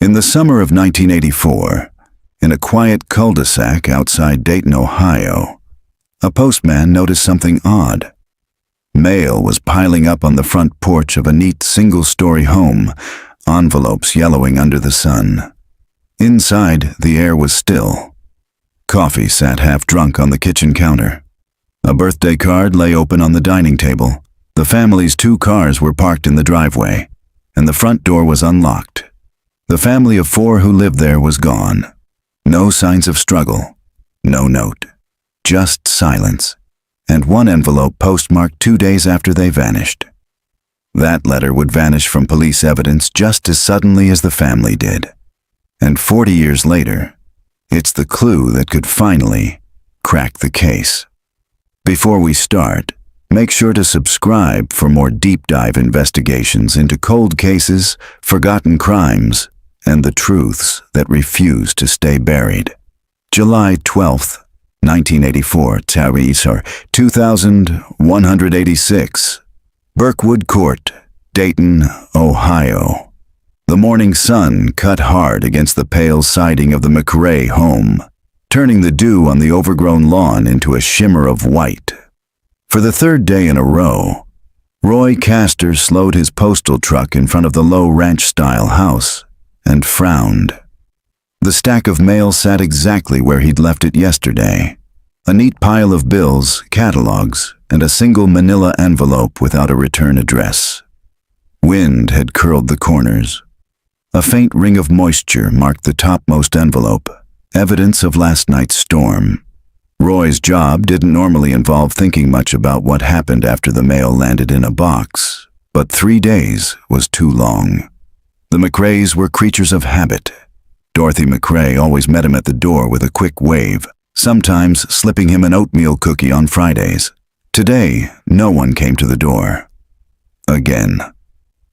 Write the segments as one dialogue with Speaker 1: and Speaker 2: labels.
Speaker 1: In the summer of 1984, in a quiet cul-de-sac outside Dayton, Ohio, a postman noticed something odd. Mail was piling up on the front porch of a neat single-story home, envelopes yellowing under the sun. Inside, the air was still. Coffee sat half-drunk on the kitchen counter. A birthday card lay open on the dining table. The family's 2 cars were parked in the driveway, and the front door was unlocked. The family of 4 who lived there was gone. No signs of struggle. No note. Just silence. And one envelope postmarked 2 days after they vanished. That letter would vanish from police evidence just as suddenly as the family did. And 40 years later, it's the clue that could finally crack the case. Before we start, make sure to subscribe for more deep dive investigations into cold cases, forgotten crimes, and the truths that refuse to stay buried. July 12th, 1984, Tariq, 2186. Birkwood Court, Dayton, Ohio. The morning sun cut hard against the pale siding of the McRae home, turning the dew on the overgrown lawn into a shimmer of white. For the 3rd day in a row, Roy Castor slowed his postal truck in front of the low ranch-style house and frowned. The stack of mail sat exactly where he'd left it yesterday. A neat pile of bills, catalogs, and a single manila envelope without a return address. Wind had curled the corners. A faint ring of moisture marked the topmost envelope, evidence of last night's storm. Roy's job didn't normally involve thinking much about what happened after the mail landed in a box, but 3 days was too long. The McRaes were creatures of habit. Dorothy McRae always met him at the door with a quick wave, sometimes slipping him an oatmeal cookie on Fridays. Today, no one came to the door. Again.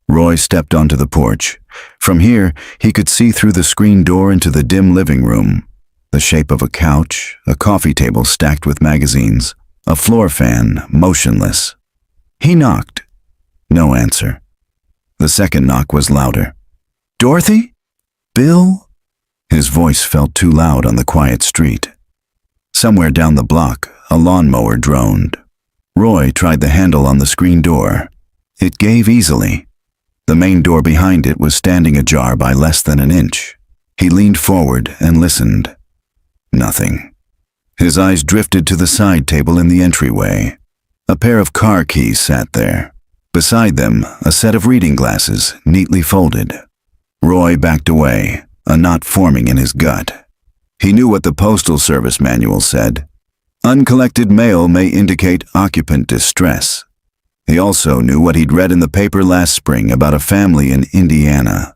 Speaker 1: Roy stepped onto the porch. From here, he could see through the screen door into the dim living room. The shape of a couch, a coffee table stacked with magazines, a floor fan, motionless. He knocked. No answer. The second knock was louder. "Dorothy? Bill?" His voice felt too loud on the quiet street. Somewhere down the block, a lawnmower droned. Roy tried the handle on the screen door. It gave easily. The main door behind it was standing ajar by less than an inch. He leaned forward and listened. Nothing. His eyes drifted to the side table in the entryway. A pair of car keys sat there. Beside them, a set of reading glasses, neatly folded. Roy backed away, a knot forming in his gut. He knew what the Postal Service manual said. Uncollected mail may indicate occupant distress. He also knew what he'd read in the paper last spring about a family in Indiana.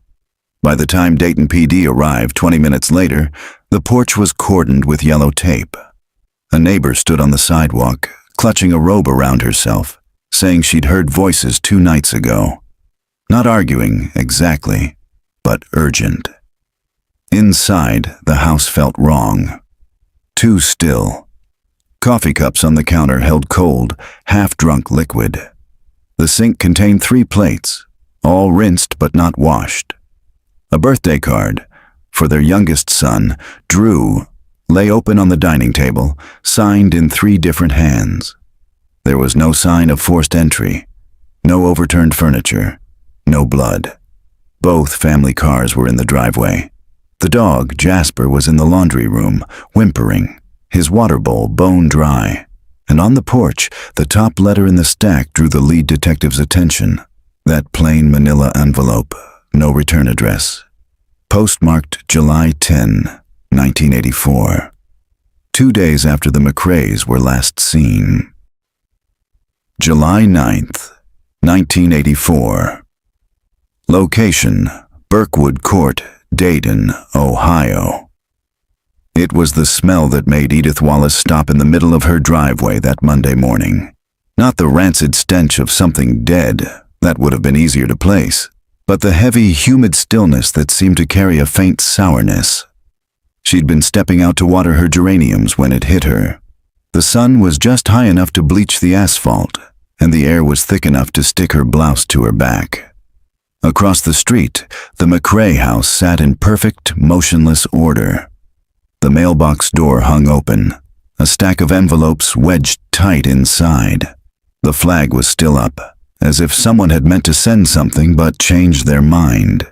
Speaker 1: By the time Dayton PD arrived 20 minutes later, the porch was cordoned with yellow tape. A neighbor stood on the sidewalk, clutching a robe around herself, saying she'd heard voices 2 nights ago. Not arguing, exactly, but urgent. Inside, the house felt wrong. Too still. Coffee cups on the counter held cold, half-drunk liquid. The sink contained 3 plates, all rinsed but not washed. A birthday card, for their youngest son, Drew, lay open on the dining table, signed in 3 different hands. There was no sign of forced entry, no overturned furniture, no blood. Both family cars were in the driveway. The dog, Jasper, was in the laundry room, whimpering, his water bowl bone dry. And on the porch, the top letter in the stack drew the lead detective's attention. That plain manila envelope, no return address. Postmarked July 10, 1984. 2 days after the McRaes were last seen. July 9th, 1984. Location, Birkwood Court, Dayton, Ohio. It was the smell that made Edith Wallace stop in the middle of her driveway that Monday morning. Not the rancid stench of something dead, that would have been easier to place, but the heavy, humid stillness that seemed to carry a faint sourness. She'd been stepping out to water her geraniums when it hit her. The sun was just high enough to bleach the asphalt, and the air was thick enough to stick her blouse to her back. Across the street, the McRae house sat in perfect, motionless order. The mailbox door hung open, a stack of envelopes wedged tight inside. The flag was still up, as if someone had meant to send something but changed their mind.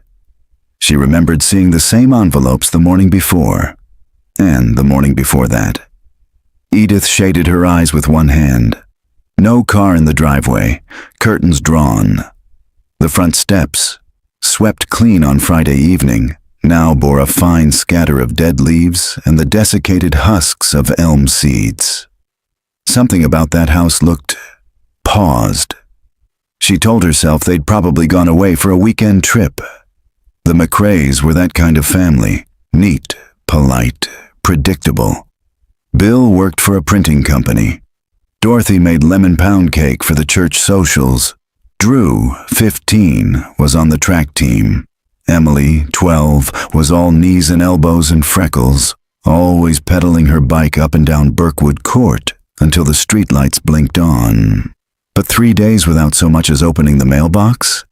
Speaker 1: She remembered seeing the same envelopes the morning before, and the morning before that. Edith shaded her eyes with one hand. No car in the driveway, curtains drawn. The front steps, swept clean on Friday evening, now bore a fine scatter of dead leaves and the desiccated husks of elm seeds. Something about that house looked paused. She told herself they'd probably gone away for a weekend trip. The McRaes were that kind of family, neat, polite, predictable. Bill worked for a printing company. Dorothy made lemon pound cake for the church socials. Drew, 15, was on the track team. Emily, 12, was all knees and elbows and freckles, always pedaling her bike up and down Birkwood Court until the streetlights blinked on. But 3 days without so much as opening the mailbox?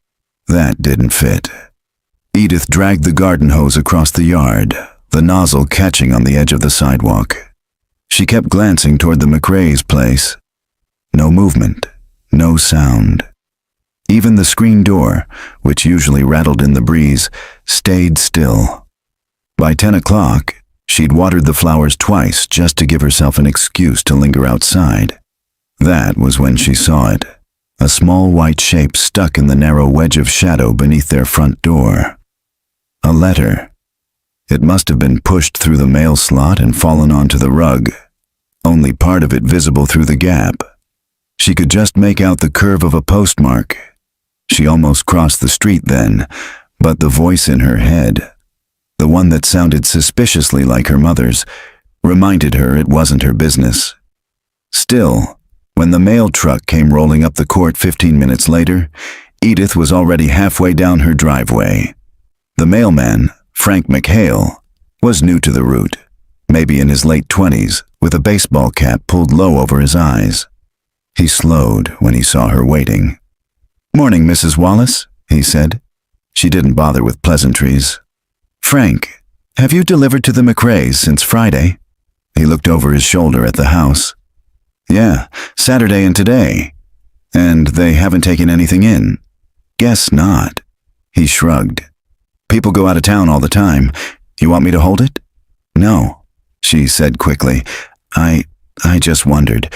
Speaker 1: That didn't fit. Edith dragged the garden hose across the yard, the nozzle catching on the edge of the sidewalk. She kept glancing toward the McRae's place. No movement, no sound. Even the screen door, which usually rattled in the breeze, stayed still. By 10 o'clock, she'd watered the flowers twice just to give herself an excuse to linger outside. That was when she saw it, a small white shape stuck in the narrow wedge of shadow beneath their front door. A letter. It must have been pushed through the mail slot and fallen onto the rug, only part of it visible through the gap. She could just make out the curve of a postmark. She almost crossed the street then, but the voice in her head, the one that sounded suspiciously like her mother's, reminded her it wasn't her business. Still, when the mail truck came rolling up the court 15 minutes later, Edith was already halfway down her driveway. The mailman, Frank McHale, was new to the route, maybe in his late 20s, with a baseball cap pulled low over his eyes. He slowed when he saw her waiting. "Morning, Mrs. Wallace," he said. She didn't bother with pleasantries. "Frank, have you delivered to the McRaes since Friday?" He looked over his shoulder at the house. "Yeah, Saturday and today. And they haven't taken anything in?" "Guess not." He shrugged. "People go out of town all the time. You want me to hold it?" "No," she said quickly. I just wondered."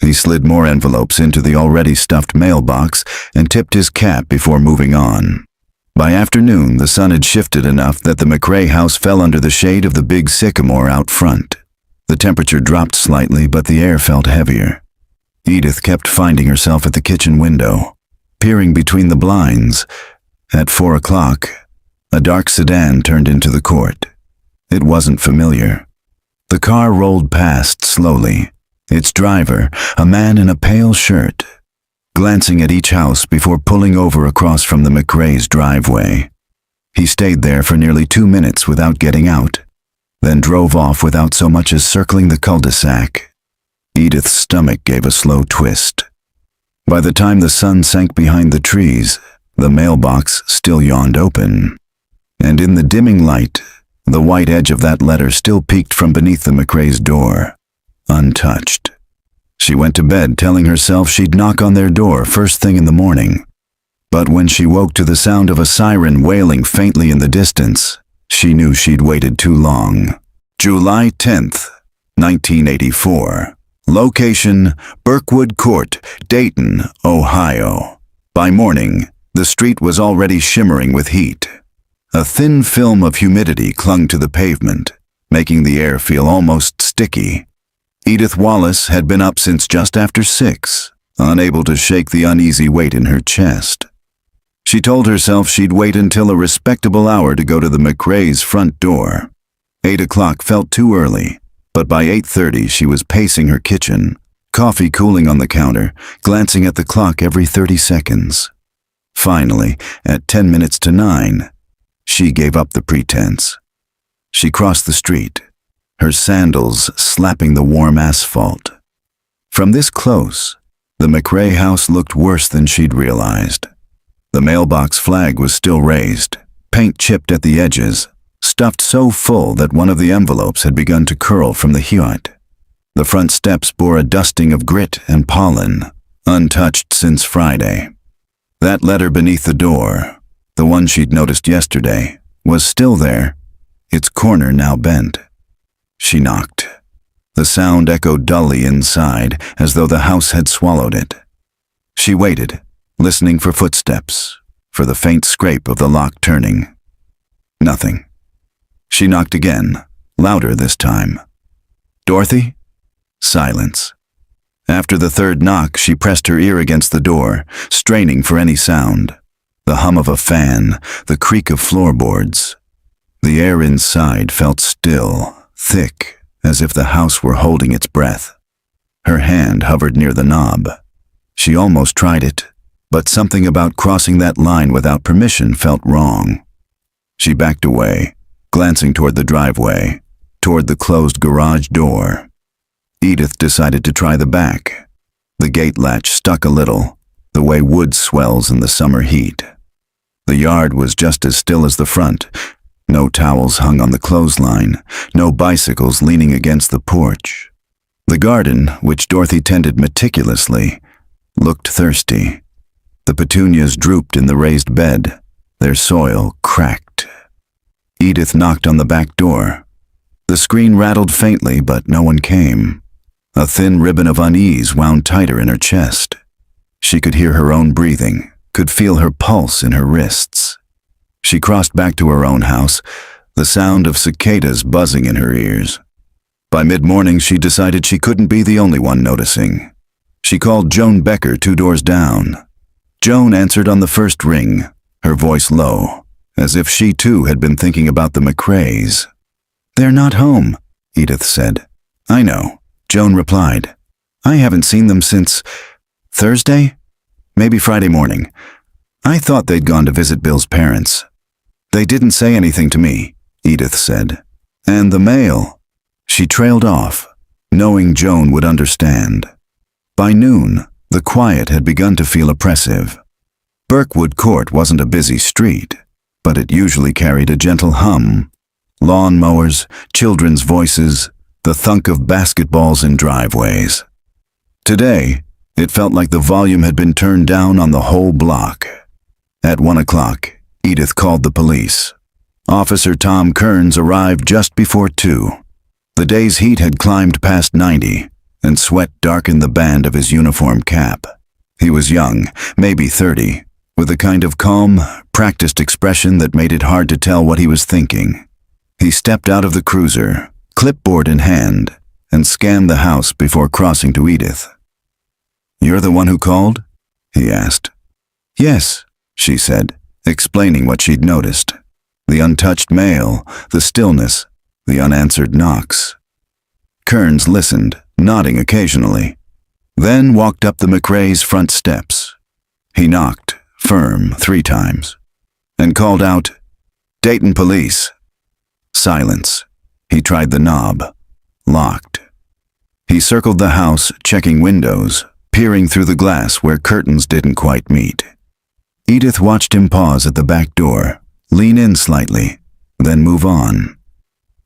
Speaker 1: He slid more envelopes into the already stuffed mailbox and tipped his cap before moving on. By afternoon, the sun had shifted enough that the McRae house fell under the shade of the big sycamore out front. The temperature dropped slightly, but the air felt heavier. Edith kept finding herself at the kitchen window, peering between the blinds. At 4 o'clock, a dark sedan turned into the court. It wasn't familiar. The car rolled past slowly, its driver, a man in a pale shirt, glancing at each house before pulling over across from the McRae's driveway. He stayed there for nearly 2 minutes without getting out, then drove off without so much as circling the cul-de-sac. Edith's stomach gave a slow twist. By the time the sun sank behind the trees, the mailbox still yawned open. And in the dimming light, the white edge of that letter still peeked from beneath the McRae's door, untouched. She went to bed telling herself she'd knock on their door first thing in the morning. But when she woke to the sound of a siren wailing faintly in the distance, she knew she'd waited too long. July 10th, 1984. Location, Birkwood Court, Dayton, Ohio. By morning, the street was already shimmering with heat. A thin film of humidity clung to the pavement, making the air feel almost sticky. Edith Wallace had been up since just after 6, unable to shake the uneasy weight in her chest. She told herself she'd wait until a respectable hour to go to the McRae's front door. 8 o'clock felt too early, but by 8:30 she was pacing her kitchen, coffee cooling on the counter, glancing at the clock every 30 seconds. Finally, at 10 minutes to 9, she gave up the pretense. She crossed the street, her sandals slapping the warm asphalt. From this close, the McRae house looked worse than she'd realized. The mailbox flag was still raised, paint chipped at the edges, stuffed so full that one of the envelopes had begun to curl from the heat. The front steps bore a dusting of grit and pollen, untouched since Friday. That letter beneath the door, the one she'd noticed yesterday, was still there, its corner now bent. She knocked. The sound echoed dully inside, as though the house had swallowed it. She waited, listening for footsteps, for the faint scrape of the lock turning. Nothing. She knocked again, louder this time. "Dorothy?" Silence. After the third knock, she pressed her ear against the door, straining for any sound. The hum of a fan, the creak of floorboards. The air inside felt still, thick, as if the house were holding its breath. Her hand hovered near the knob. She almost tried it, but something about crossing that line without permission felt wrong. She backed away, glancing toward the driveway, toward the closed garage door. Edith decided to try the back. The gate latch stuck a little, the way wood swells in the summer heat. The yard was just as still as the front. No towels hung on the clothesline, no bicycles leaning against the porch. The garden, which Dorothy tended meticulously, looked thirsty. The petunias drooped in the raised bed, their soil cracked. Edith knocked on the back door. The screen rattled faintly, but no one came. A thin ribbon of unease wound tighter in her chest. She could hear her own breathing, could feel her pulse in her wrists. She crossed back to her own house, the sound of cicadas buzzing in her ears. By mid-morning, she decided she couldn't be the only one noticing. She called Joan Becker 2 doors down. Joan answered on the first ring, her voice low, as if she too had been thinking about the McRaes. "They're not home," Edith said. "I know," Joan replied. "I haven't seen them since Thursday? Maybe Friday morning. I thought they'd gone to visit Bill's parents." "They didn't say anything to me," Edith said. "And the mail." She trailed off, knowing Joan would understand. By noon, the quiet had begun to feel oppressive. Birkwood Court wasn't a busy street, but it usually carried a gentle hum. Lawn mowers, children's voices, the thunk of basketballs in driveways. Today, it felt like the volume had been turned down on the whole block. At 1 o'clock, Edith called the police. Officer Tom Kearns arrived just before 2. The day's heat had climbed past 90, and sweat darkened the band of his uniform cap. He was young, maybe 30, with a kind of calm, practiced expression that made it hard to tell what he was thinking. He stepped out of the cruiser, clipboard in hand, and scanned the house before crossing to Edith. "You're the one who called?" he asked. "Yes," she said, explaining what she'd noticed. The untouched mail, the stillness, the unanswered knocks. Kearns listened, nodding occasionally, then walked up the McRae's front steps. He knocked, firm, 3 times, and called out, "Dayton Police." Silence. He tried the knob. Locked. He circled the house, checking windows, peering through the glass where curtains didn't quite meet. Edith watched him pause at the back door, lean in slightly, then move on.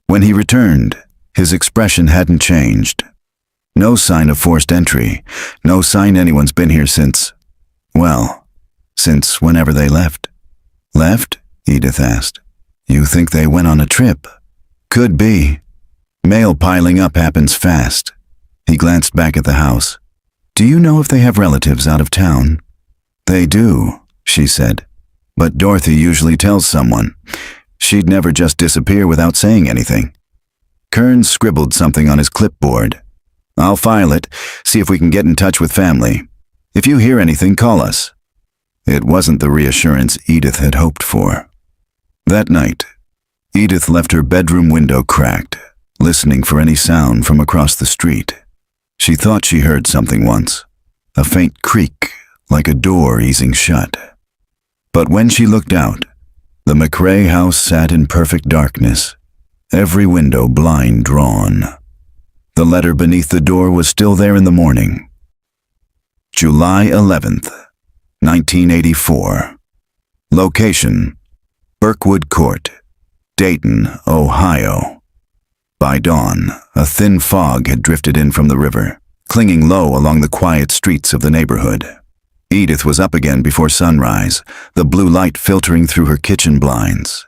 Speaker 1: When he returned, his expression hadn't changed. No sign of forced entry, no sign anyone's been here since whenever they left. "Left?" Edith asked. "You think they went on a trip?" "Could be. Mail piling up happens fast." He glanced back at the house. "Do you know if they have relatives out of town?" "They do," she said. "But Dorothy usually tells someone. She'd never just disappear without saying anything." Kearns scribbled something on his clipboard. "I'll file it, see if we can get in touch with family. If you hear anything, call us." It wasn't the reassurance Edith had hoped for. That night, Edith left her bedroom window cracked, listening for any sound from across the street. She thought she heard something once, a faint creak, like a door easing shut. But when she looked out, the McRae house sat in perfect darkness, every window blind drawn. The letter beneath the door was still there in the morning. July 11th, 1984. Location: Birkwood Court, Dayton, Ohio. By dawn, a thin fog had drifted in from the river, clinging low along the quiet streets of the neighborhood. Edith was up again before sunrise, the blue light filtering through her kitchen blinds.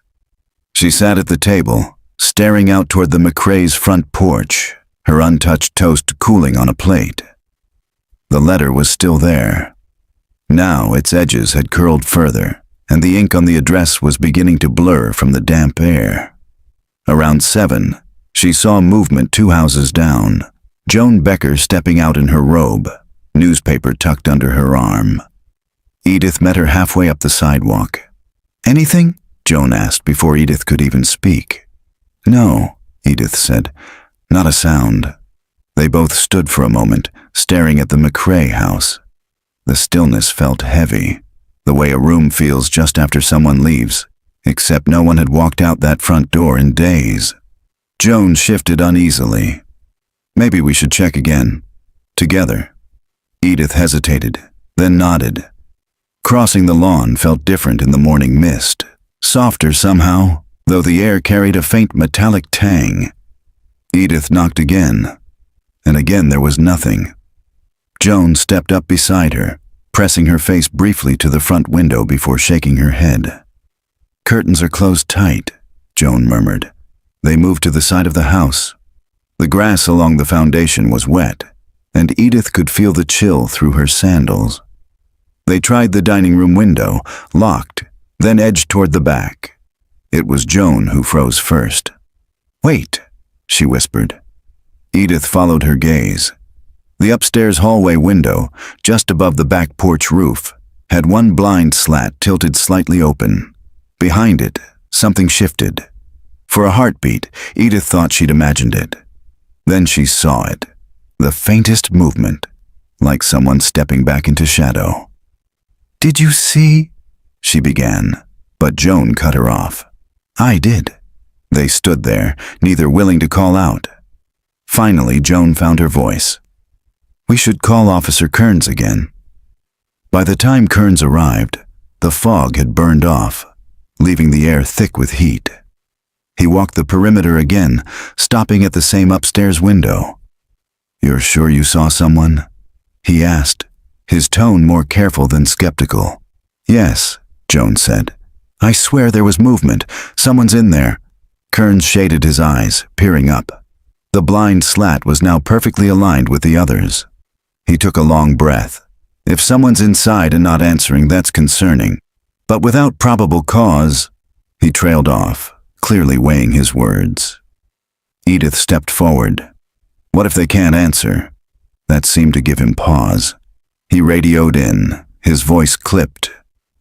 Speaker 1: She sat at the table, staring out toward the McRae's front porch, her untouched toast cooling on a plate. The letter was still there. Now its edges had curled further, and the ink on the address was beginning to blur from the damp air. Around 7, she saw movement 2 houses down. Joan Becker stepping out in her robe, newspaper tucked under her arm. Edith met her halfway up the sidewalk. "Anything?" Joan asked before Edith could even speak. "No," Edith said. "Not a sound." They both stood for a moment, staring at the McRae house. The stillness felt heavy, the way a room feels just after someone leaves, except no one had walked out that front door in days. Joan shifted uneasily. "Maybe we should check again. Together." Edith hesitated, then nodded. Crossing the lawn felt different in the morning mist, softer somehow, though the air carried a faint metallic tang. Edith knocked again, and again there was nothing. Joan stepped up beside her, pressing her face briefly to the front window before shaking her head. "Curtains are closed tight," Joan murmured. They moved to the side of the house. The grass along the foundation was wet, and Edith could feel the chill through her sandals. They tried the dining room window, locked, then edged toward the back. It was Joan who froze first. "Wait," she whispered. Edith followed her gaze. The upstairs hallway window, just above the back porch roof, had one blind slat tilted slightly open. Behind it, something shifted. For a heartbeat, Edith thought she'd imagined it. Then she saw it. The faintest movement, like someone stepping back into shadow. "Did you see?" she began, but Joan cut her off. "I did." They stood there, neither willing to call out. Finally, Joan found her voice. "We should call Officer Kearns again." By the time Kearns arrived, the fog had burned off, leaving the air thick with heat. He walked the perimeter again, stopping at the same upstairs window. "You're sure you saw someone?" he asked, his tone more careful than skeptical. "Yes," Joan said. "I swear there was movement. Someone's in there." Kearns shaded his eyes, peering up. The blind slat was now perfectly aligned with the others. He took a long breath. If someone's inside and not answering, that's concerning. But without probable cause, he trailed off, clearly weighing his words. Edith stepped forward. What if they can't answer? That seemed to give him pause. He radioed in, his voice clipped.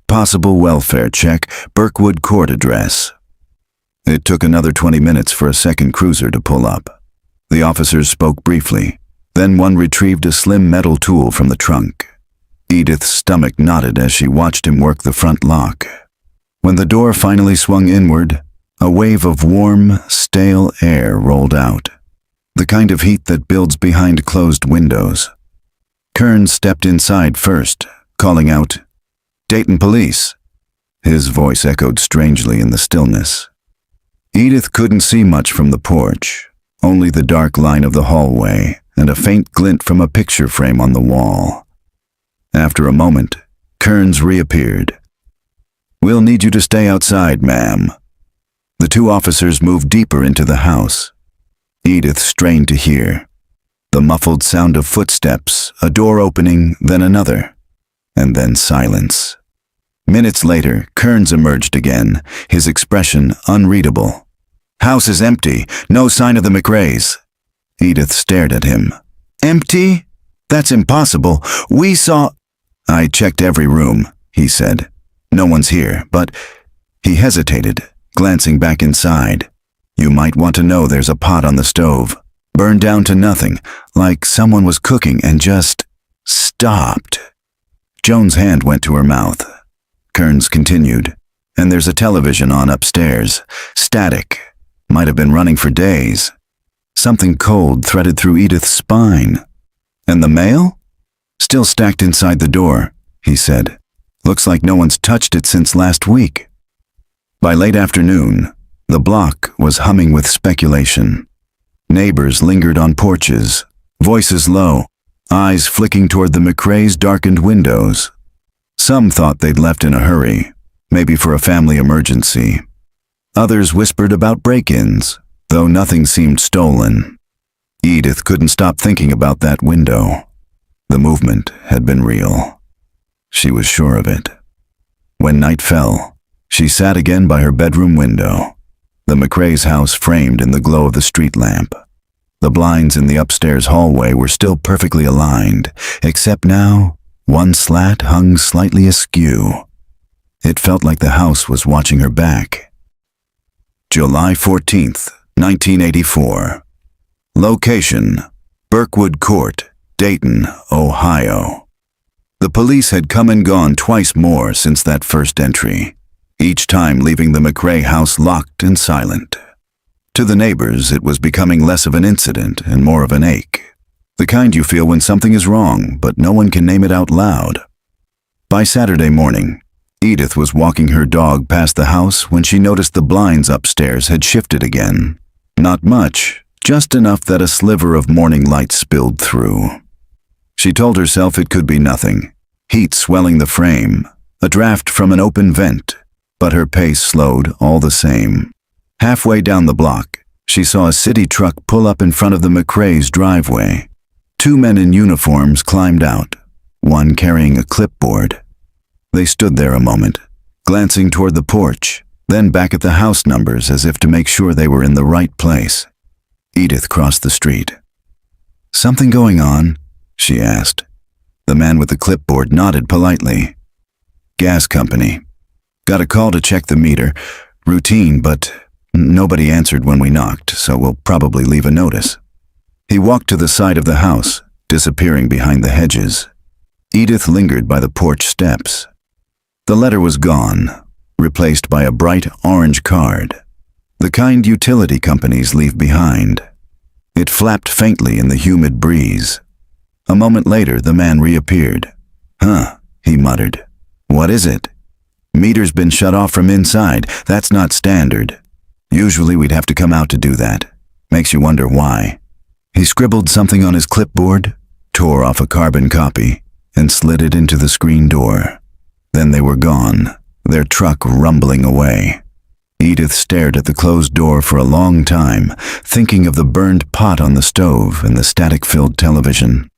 Speaker 1: "Possible welfare check, Birkwood Court address." It took another 20 minutes for a second cruiser to pull up. The officers spoke briefly. Then one retrieved a slim metal tool from the trunk. Edith's stomach knotted as she watched him work the front lock. When the door finally swung inward, a wave of warm, stale air rolled out. The kind of heat that builds behind closed windows. Kearns stepped inside first, calling out, "Dayton Police." His voice echoed strangely in the stillness. Edith couldn't see much from the porch, only the dark line of the hallway and a faint glint from a picture frame on the wall. After a moment, Kearns reappeared. "We'll need you to stay outside, ma'am." The 2 officers moved deeper into the house. Edith strained to hear. The muffled sound of footsteps, a door opening, then another, and then silence. Minutes later, Kearns emerged again, his expression unreadable. "House is empty, no sign of the McRaes." Edith stared at him. "Empty? That's impossible. We saw—" "I checked every room," he said. "No one's here, but—" He hesitated, glancing back inside. "You might want to know there's a pot on the stove, burned down to nothing, like someone was cooking and just stopped." Joan's hand went to her mouth. Kearns continued. "And there's a television on upstairs. Static. Might have been running for days." Something cold threaded through Edith's spine. "And the mail?" "Still stacked inside the door," he said. Looks like no one's touched it since last week. By late afternoon, the block was humming with speculation. Neighbors lingered on porches, voices low, eyes flicking toward the McRae's darkened windows. Some thought they'd left in a hurry, maybe for a family emergency. Others whispered about break-ins, though nothing seemed stolen. Edith couldn't stop thinking about that window. The movement had been real. She was sure of it. When night fell, she sat again by her bedroom window, the McRae's house framed in the glow of the street lamp. The blinds in the upstairs hallway were still perfectly aligned, except now, one slat hung slightly askew. It felt like the house was watching her back. July 14th, 1984. Location: Burkwood Court, Dayton, Ohio. The police had come and gone twice more since that first entry, each time leaving the McRae house locked and silent. To the neighbors, it was becoming less of an incident and more of an ache. The kind you feel when something is wrong, but no one can name it out loud. By Saturday morning, Edith was walking her dog past the house when she noticed the blinds upstairs had shifted again. Not much, just enough that a sliver of morning light spilled through. She told herself it could be nothing, heat swelling the frame, a draft from an open vent, but her pace slowed all the same. Halfway down the block, she saw a city truck pull up in front of the McRae's driveway. Two men in uniforms climbed out, one carrying a clipboard. They stood there a moment, glancing toward the porch, then back at the house numbers as if to make sure they were in the right place. Edith crossed the street. "Something going on?" she asked. The man with the clipboard nodded politely. "Gas company. Got a call to check the meter. Routine, but nobody answered when we knocked, so we'll probably leave a notice." He walked to the side of the house, disappearing behind the hedges. Edith lingered by the porch steps. The letter was gone, replaced by a bright orange card, the kind utility companies leave behind. It flapped faintly in the humid breeze. A moment later, the man reappeared. "Huh," he muttered. "What is it?" "Meter's been shut off from inside. That's not standard. Usually we'd have to come out to do that. Makes you wonder why." He scribbled something on his clipboard, tore off a carbon copy, and slid it into the screen door. Then they were gone, their truck rumbling away. Edith stared at the closed door for a long time, thinking of the burned pot on the stove and the static-filled television.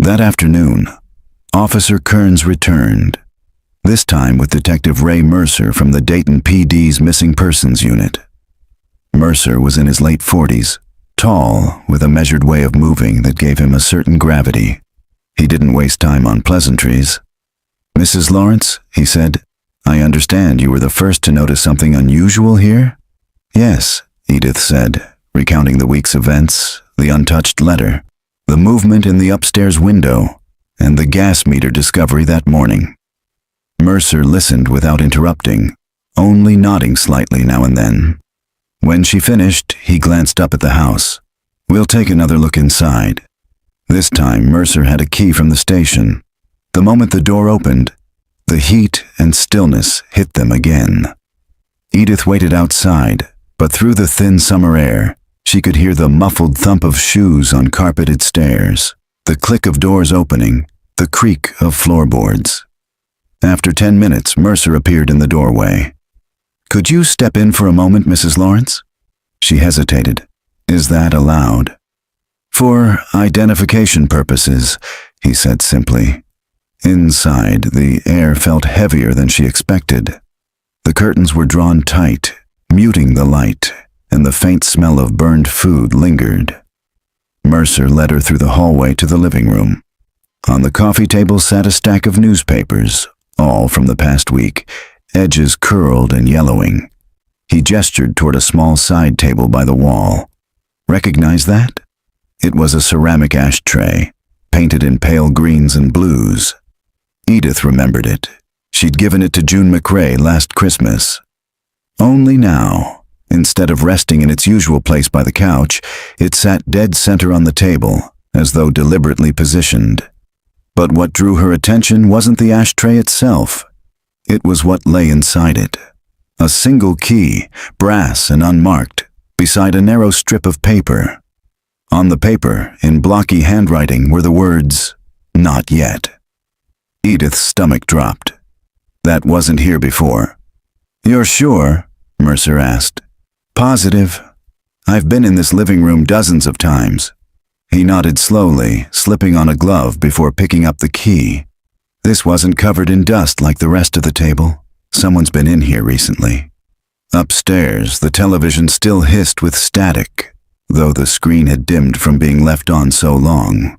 Speaker 1: That afternoon, Officer Kearns returned, this time with Detective Ray Mercer from the Dayton PD's Missing Persons Unit. Mercer was in his late 40s, tall, with a measured way of moving that gave him a certain gravity. He didn't waste time on pleasantries. "Mrs. Lawrence," he said, "I understand you were the first to notice something unusual here?" "Yes," Edith said, recounting the week's events, the untouched letter, the movement in the upstairs window, and the gas meter discovery that morning. Mercer listened without interrupting, only nodding slightly now and then. When she finished, he glanced up at the house. "We'll take another look inside." This time, Mercer had a key from the station. The moment the door opened, the heat and stillness hit them again. Edith waited outside, but through the thin summer air, she could hear the muffled thump of shoes on carpeted stairs, the click of doors opening, the creak of floorboards. After 10 minutes, Mercer appeared in the doorway. "Could you step in for a moment, Mrs. Lawrence?" She hesitated. "Is that allowed?" "For identification purposes," he said simply. Inside, the air felt heavier than she expected. The curtains were drawn tight, muting the light, and the faint smell of burned food lingered. Mercer led her through the hallway to the living room. On the coffee table sat a stack of newspapers, all from the past week, edges curled and yellowing. He gestured toward a small side table by the wall. "Recognize that?" It was a ceramic ashtray, painted in pale greens and blues. Edith remembered it. She'd given it to June McRae last Christmas. Only now, instead of resting in its usual place by the couch, it sat dead center on the table, as though deliberately positioned. But what drew her attention wasn't the ashtray itself. It was what lay inside it. A single key, brass and unmarked, beside a narrow strip of paper. On the paper, in blocky handwriting, were the words, "Not yet." Edith's stomach dropped. That wasn't here before. "You're sure?" Mercer asked. "Positive. I've been in this living room dozens of times." He nodded slowly, slipping on a glove before picking up the key. This wasn't covered in dust like the rest of the table. Someone's been in here recently. Upstairs, the television still hissed with static, though the screen had dimmed from being left on so long.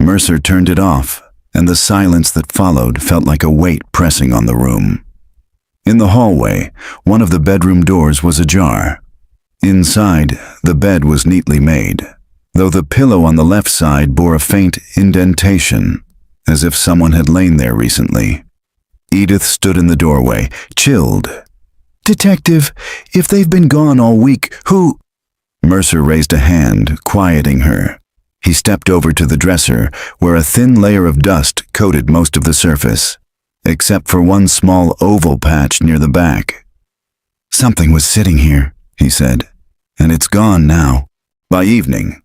Speaker 1: Mercer turned it off, and the silence that followed felt like a weight pressing on the room. In the hallway, one of the bedroom doors was ajar. Inside, the bed was neatly made, though the pillow on the left side bore a faint indentation, as if someone had lain there recently. Edith stood in the doorway, chilled. "Detective, if they've been gone all week, who—" Mercer raised a hand, quieting her. He stepped over to the dresser, where a thin layer of dust coated most of the surface, except for one small oval patch near the back. "Something was sitting here," he said, "and it's gone now." By evening,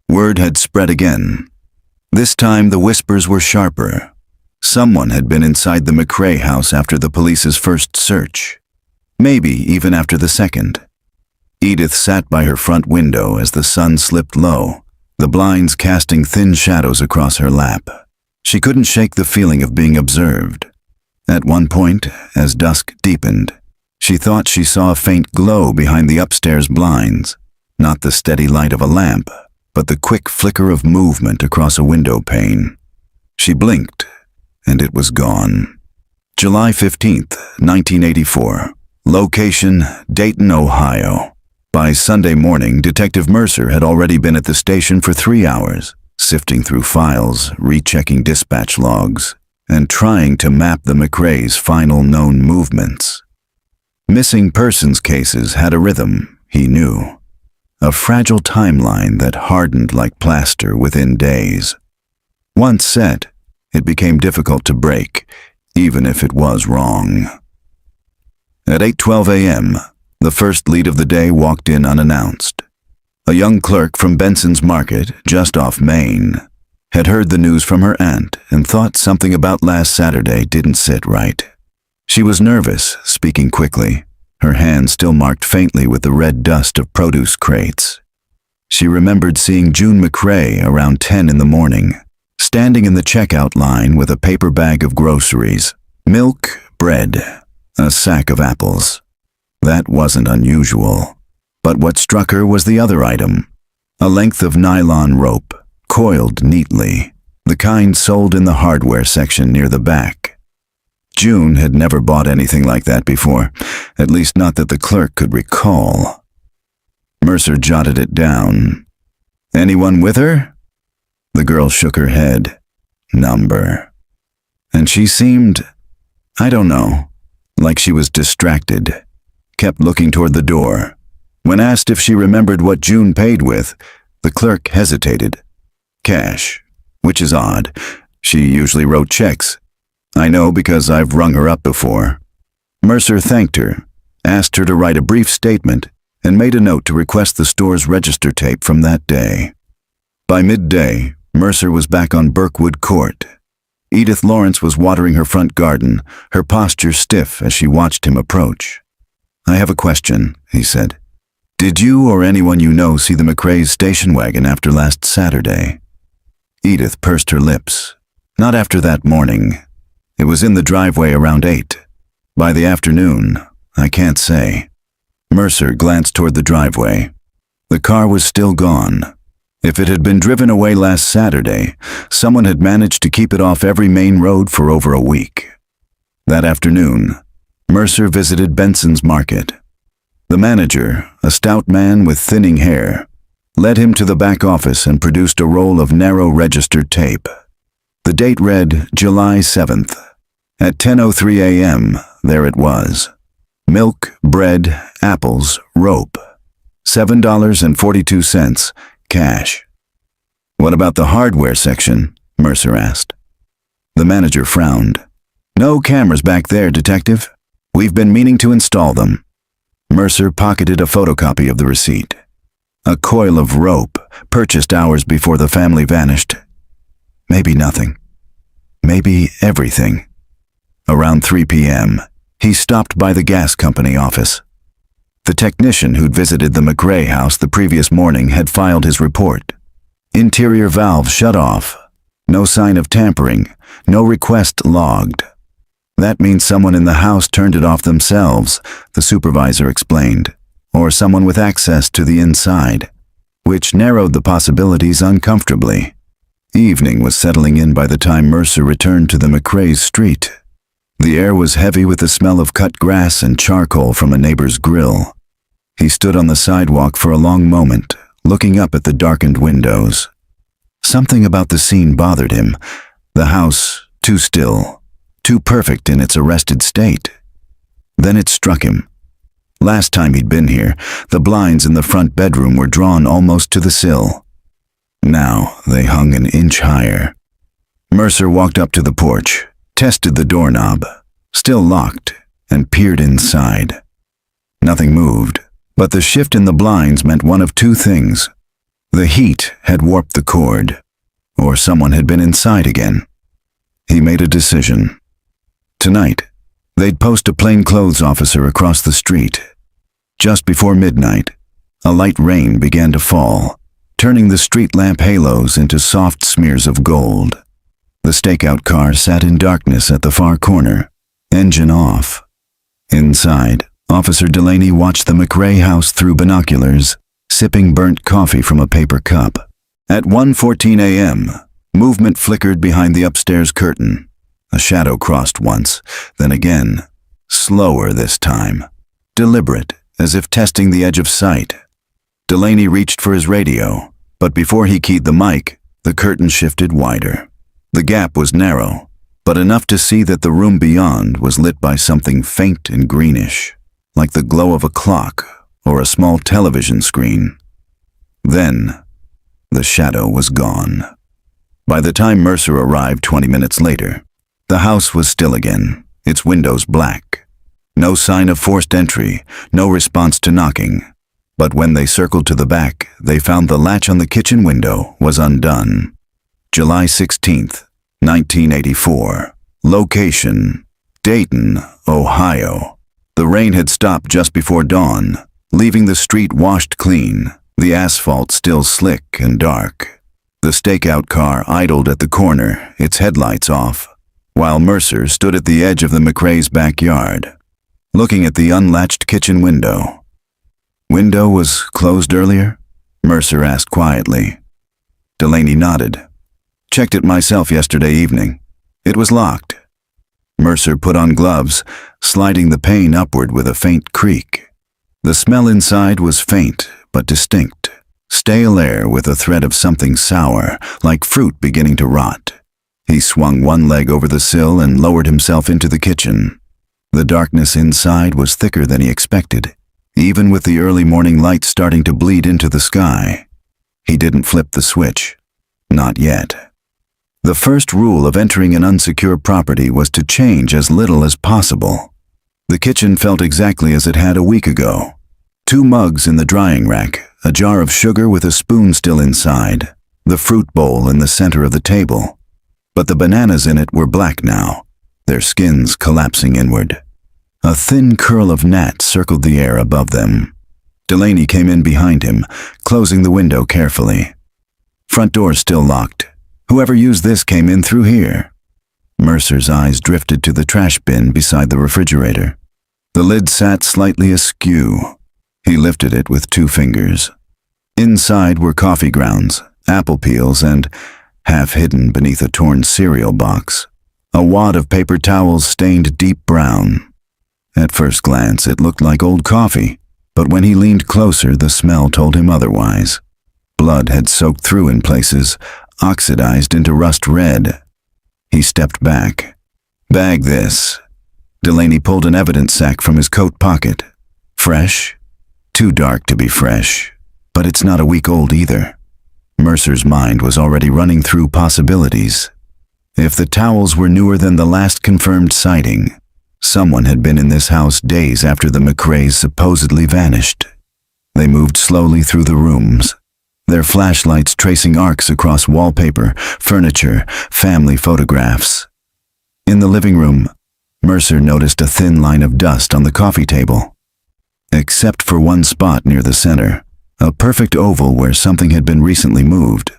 Speaker 1: word had spread again. This time the whispers were sharper. Someone had been inside the McRae house after the police's first search. Maybe even after the second. Edith sat by her front window as the sun slipped low, the blinds casting thin shadows across her lap. She couldn't shake the feeling of being observed. At one point, as dusk deepened, she thought she saw a faint glow behind the upstairs blinds, not the steady light of a lamp, but the quick flicker of movement across a window pane. She blinked, and it was gone. July 15th, 1984. Location, Dayton, Ohio. By Sunday morning, Detective Mercer had already been at the station for 3 hours, sifting through files, rechecking dispatch logs, and trying to map the McRae's final known movements. Missing persons cases had a rhythm, he knew. A fragile timeline that hardened like plaster within days. Once set, it became difficult to break, even if it was wrong. At 8:12 a.m., the first lead of the day walked in unannounced. A young clerk from Benson's Market, just off Main, had heard the news from her aunt and thought something about last Saturday didn't sit right. She was nervous, speaking quickly, her hand still marked faintly with the red dust of produce crates. She remembered seeing June McRae around 10 in the morning, standing in the checkout line with a paper bag of groceries, milk, bread, a sack of apples. That wasn't unusual. But what struck her was the other item, a length of nylon rope, coiled neatly, the kind sold in the hardware section near the back. June had never bought anything like that before, at least not that the clerk could recall. Mercer jotted it down. "Anyone with her?" The girl shook her head. "Number." And she seemed, I don't know, like she was distracted, kept looking toward the door. When asked if she remembered what June paid with, the clerk hesitated. "Cash," which is odd. She usually wrote checks. "I know because I've rung her up before." Mercer thanked her, asked her to write a brief statement, and made a note to request the store's register tape from that day. By midday, Mercer was back on Birkwood Court. Edith Lawrence was watering her front garden, her posture stiff as she watched him approach. "I have a question," he said. "Did you or anyone you know see the McRae's station wagon after last Saturday?" Edith pursed her lips. "Not after that morning. It was in the driveway around 8. By the afternoon, I can't say." Mercer glanced toward the driveway. The car was still gone. If it had been driven away last Saturday, someone had managed to keep it off every main road for over a week. That afternoon, Mercer visited Benson's Market. The manager, a stout man with thinning hair, led him to the back office and produced a roll of narrow registered tape. The date read July 7th. At 10:03 a.m., there it was. Milk, bread, apples, rope. $7.42, cash. "What about the hardware section?" Mercer asked. The manager frowned. "No cameras back there, Detective. We've been meaning to install them." Mercer pocketed a photocopy of the receipt. A coil of rope, purchased hours before the family vanished. Maybe nothing. Maybe everything. Around 3 p.m., he stopped by the gas company office. The technician who'd visited the McRae house the previous morning had filed his report. Interior valve shut off. No sign of tampering. No request logged. "That means someone in the house turned it off themselves," the supervisor explained, "or someone with access to the inside," which narrowed the possibilities uncomfortably. Evening was settling in by the time Mercer returned to the McRae's street. The air was heavy with the smell of cut grass and charcoal from a neighbor's grill. He stood on the sidewalk for a long moment, looking up at the darkened windows. Something about the scene bothered him. The house, too still, too perfect in its arrested state. Then it struck him. Last time he'd been here, the blinds in the front bedroom were drawn almost to the sill. Now they hung an inch higher. Mercer walked up to the porch, tested the doorknob, still locked, and peered inside. Nothing moved, but the shift in the blinds meant one of two things. The heat had warped the cord, or someone had been inside again. He made a decision. Tonight, they'd post a plainclothes officer across the street. Just before midnight, a light rain began to fall, turning the street lamp halos into soft smears of gold. The stakeout car sat in darkness at the far corner, engine off. Inside, Officer Delaney watched the McRae house through binoculars, sipping burnt coffee from a paper cup. At 1:14 a.m., movement flickered behind the upstairs curtain. A shadow crossed once, then again, slower this time, deliberate, as if testing the edge of sight. Delaney reached for his radio, but before he keyed the mic, the curtain shifted wider. The gap was narrow, but enough to see that the room beyond was lit by something faint and greenish, like the glow of a clock or a small television screen. Then, the shadow was gone. By the time Mercer arrived 20 minutes later, the house was still again, its windows black. No sign of forced entry, no response to knocking. But when they circled to the back, they found the latch on the kitchen window was undone. July 16th, 1984. Location: Dayton, Ohio. The rain had stopped just before dawn, leaving the street washed clean, the asphalt still slick and dark. The stakeout car idled at the corner, its headlights off, while Mercer stood at the edge of the McRae's backyard, looking at the unlatched kitchen window. "Window was closed earlier?" Mercer asked quietly. Delaney nodded. "Checked it myself yesterday evening. It was locked." Mercer put on gloves, sliding the pane upward with a faint creak. The smell inside was faint but distinct, stale air with a thread of something sour, like fruit beginning to rot. He swung one leg over the sill and lowered himself into the kitchen. The darkness inside was thicker than he expected, even with the early morning light starting to bleed into the sky. He didn't flip the switch. Not yet. The first rule of entering an unsecure property was to change as little as possible. The kitchen felt exactly as it had a week ago. 2 mugs in the drying rack, a jar of sugar with a spoon still inside, the fruit bowl in the center of the table. But the bananas in it were black now, their skins collapsing inward. A thin curl of gnats circled the air above them. Delaney came in behind him, closing the window carefully. Front door still locked. Whoever used this came in through here. Mercer's eyes drifted to the trash bin beside the refrigerator. The lid sat slightly askew. He lifted it with 2 fingers. Inside were coffee grounds, apple peels, and, half hidden beneath a torn cereal box, a wad of paper towels stained deep brown. At first glance, it looked like old coffee, but when he leaned closer, the smell told him otherwise. Blood had soaked through in places, oxidized into rust red. He stepped back. "Bag this." Delaney pulled an evidence sack from his coat pocket. "Fresh?" "Too dark to be fresh, but it's not a week old either." Mercer's mind was already running through possibilities. If the towels were newer than the last confirmed sighting, someone had been in this house days after the McRaes supposedly vanished. They moved slowly through the rooms, their flashlights tracing arcs across wallpaper, furniture, family photographs. In the living room, Mercer noticed a thin line of dust on the coffee table. Except for one spot near the center, a perfect oval where something had been recently moved.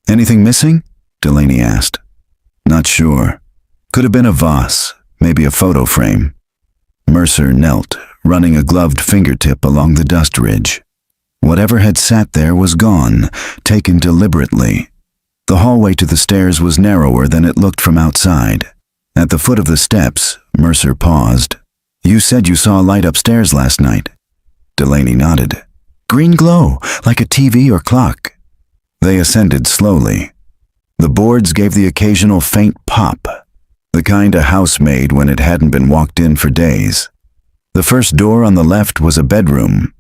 Speaker 1: "Anything missing?" Delaney asked. "Not sure. Could have been a vase, maybe a photo frame." Mercer knelt, running a gloved fingertip along the dust ridge. Whatever had sat there was gone, taken deliberately. The hallway to the stairs was narrower than it looked from outside. At the foot of the steps, Mercer paused. "You said you saw a light upstairs last night." Delaney nodded. "Green glow, like a TV or clock." They ascended slowly. The boards gave the occasional faint pop, the kind a house made when it hadn't been walked in for days. The first door on the left was a bedroom.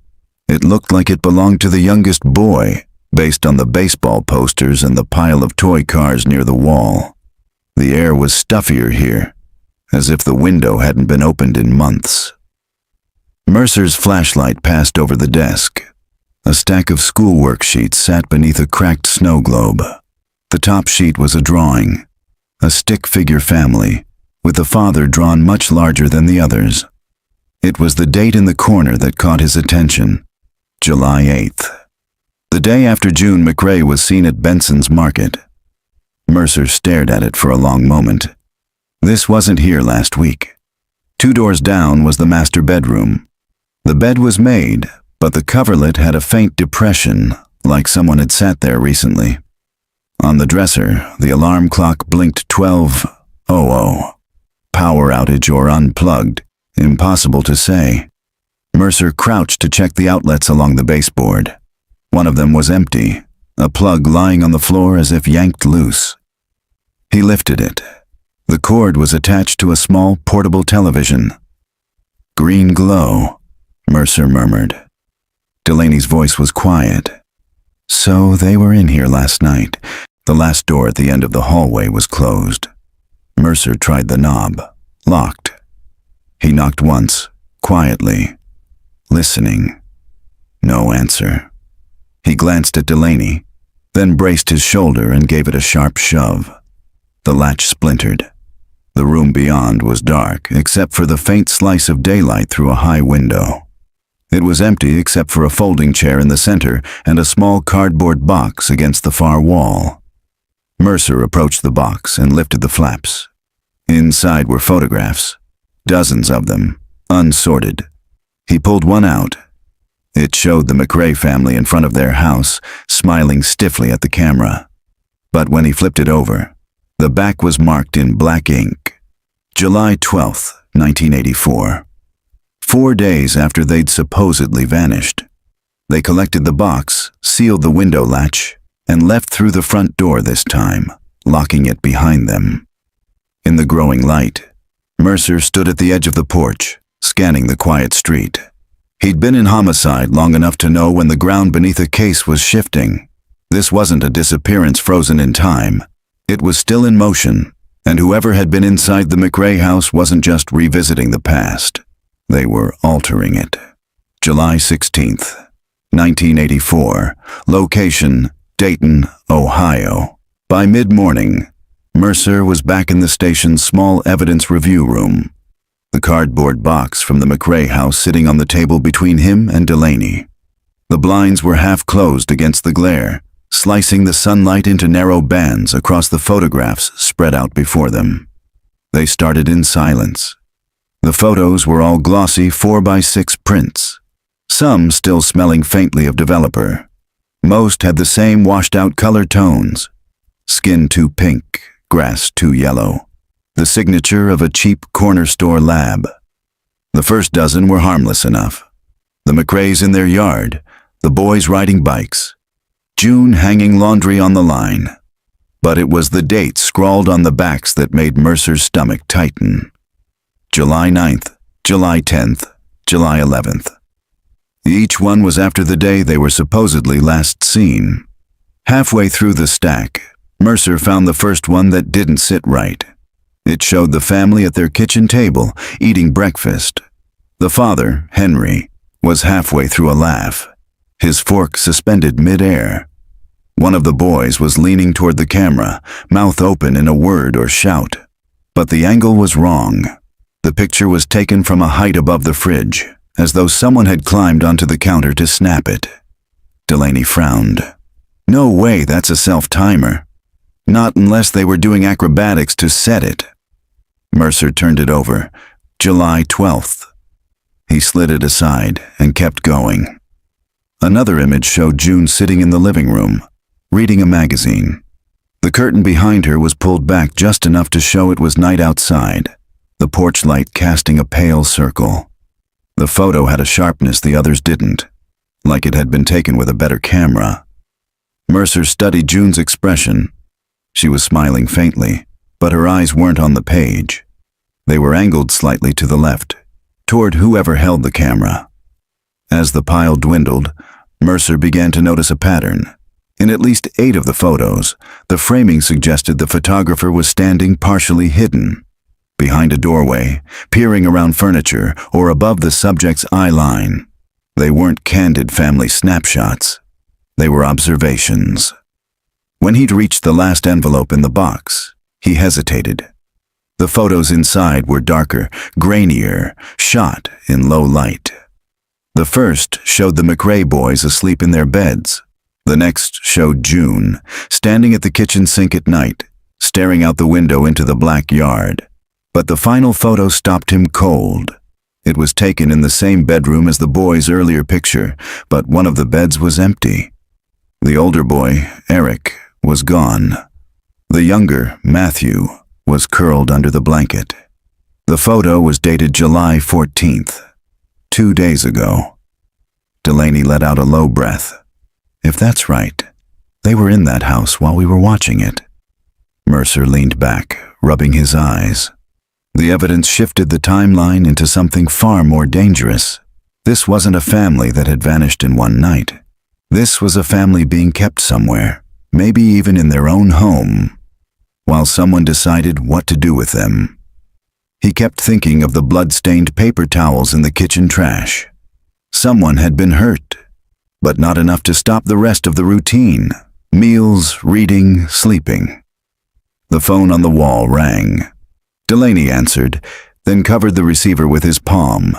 Speaker 1: It looked like it belonged to the youngest boy, based on the baseball posters and the pile of toy cars near the wall. The air was stuffier here, as if the window hadn't been opened in months. Mercer's flashlight passed over the desk. A stack of schoolwork sheets sat beneath a cracked snow globe. The top sheet was a drawing, a stick-figure family, with the father drawn much larger than the others. It was the date in the corner that caught his attention, July 8th. The day after June McRae was seen at Benson's Market. Mercer stared at it for a long moment. This wasn't here last week. 2 doors down was the master bedroom. The bed was made, but the coverlet had a faint depression, like someone had sat there recently. On the dresser, the alarm clock blinked 12:00. Power outage or unplugged, impossible to say. Mercer crouched to check the outlets along the baseboard. One of them was empty, a plug lying on the floor as if yanked loose. He lifted it. The cord was attached to a small portable television. "Green glow," Mercer murmured. Delaney's voice was quiet. "So they were in here last night." The last door at the end of the hallway was closed. Mercer tried the knob. Locked. He knocked once, quietly, listening. No answer. He glanced at Delaney, then braced his shoulder and gave it a sharp shove. The latch splintered. The room beyond was dark, except for the faint slice of daylight through a high window. It was empty except for a folding chair in the center and a small cardboard box against the far wall. Mercer approached the box and lifted the flaps. Inside were photographs, dozens of them, unsorted. He pulled one out. It showed the McRae family in front of their house, smiling stiffly at the camera. But when he flipped it over, the back was marked in black ink. July 12th, 1984. 4 days after they'd supposedly vanished. They collected the box, sealed the window latch, and left through the front door this time, locking it behind them. In the growing light, Mercer stood at the edge of the porch, scanning the quiet street. He'd been in homicide long enough to know when the ground beneath a case was shifting. This wasn't a disappearance frozen in time. It was still in motion, and whoever had been inside the McRae house wasn't just revisiting the past. They were altering it. July 16th, 1984. Location, Dayton, Ohio. By mid-morning, Mercer was back in the station's small evidence review room, the cardboard box from the McRae house sitting on the table between him and Delaney. The blinds were half closed against the glare, slicing the sunlight into narrow bands across the photographs spread out before them. They started in silence. The photos were all glossy 4x6 prints, some still smelling faintly of developer. Most had the same washed-out color tones. Skin too pink, grass too yellow. The signature of a cheap corner store lab. The first dozen were harmless enough. The McRaes in their yard, the boys riding bikes, June hanging laundry on the line. But it was the dates scrawled on the backs that made Mercer's stomach tighten. July 9th, July 10th, July 11th. Each one was after the day they were supposedly last seen. Halfway through the stack, Mercer found the first one that didn't sit right. It showed the family at their kitchen table, eating breakfast. The father, Henry, was halfway through a laugh, his fork suspended mid-air. One of the boys was leaning toward the camera, mouth open in a word or shout. But the angle was wrong. The picture was taken from a height above the fridge, as though someone had climbed onto the counter to snap it. Delaney frowned. No way that's a self-timer. Not unless they were doing acrobatics to set it. Mercer turned it over. July 12th. He slid it aside and kept going. Another image showed June sitting in the living room, reading a magazine. The curtain behind her was pulled back just enough to show it was night outside, the porch light casting a pale circle. The photo had a sharpness the others didn't, like it had been taken with a better camera. Mercer studied June's expression. She was smiling faintly, but her eyes weren't on the page. They were angled slightly to the left, toward whoever held the camera. As the pile dwindled, Mercer began to notice a pattern. In at least 8 of the photos, the framing suggested the photographer was standing partially hidden, behind a doorway, peering around furniture, or above the subject's eye line. They weren't candid family snapshots. They were observations. When he'd reached the last envelope in the box, he hesitated. The photos inside were darker, grainier, shot in low light. The first showed the McRae boys asleep in their beds. The next showed June, standing at the kitchen sink at night, staring out the window into the black yard. But the final photo stopped him cold. It was taken in the same bedroom as the boy's earlier picture, but one of the beds was empty. The older boy, Eric, was gone. The younger, Matthew, was curled under the blanket. The photo was dated July 14th, 2 days ago. Delaney let out a low breath. If that's right, they were in that house while we were watching it. Mercer leaned back, rubbing his eyes. The evidence shifted the timeline into something far more dangerous. This wasn't a family that had vanished in one night. This was a family being kept somewhere, maybe even in their own home, while someone decided what to do with them. He kept thinking of the blood-stained paper towels in the kitchen trash. Someone had been hurt, but not enough to stop the rest of the routine: meals, reading, sleeping. The phone on the wall rang. Delaney answered, then covered the receiver with his palm.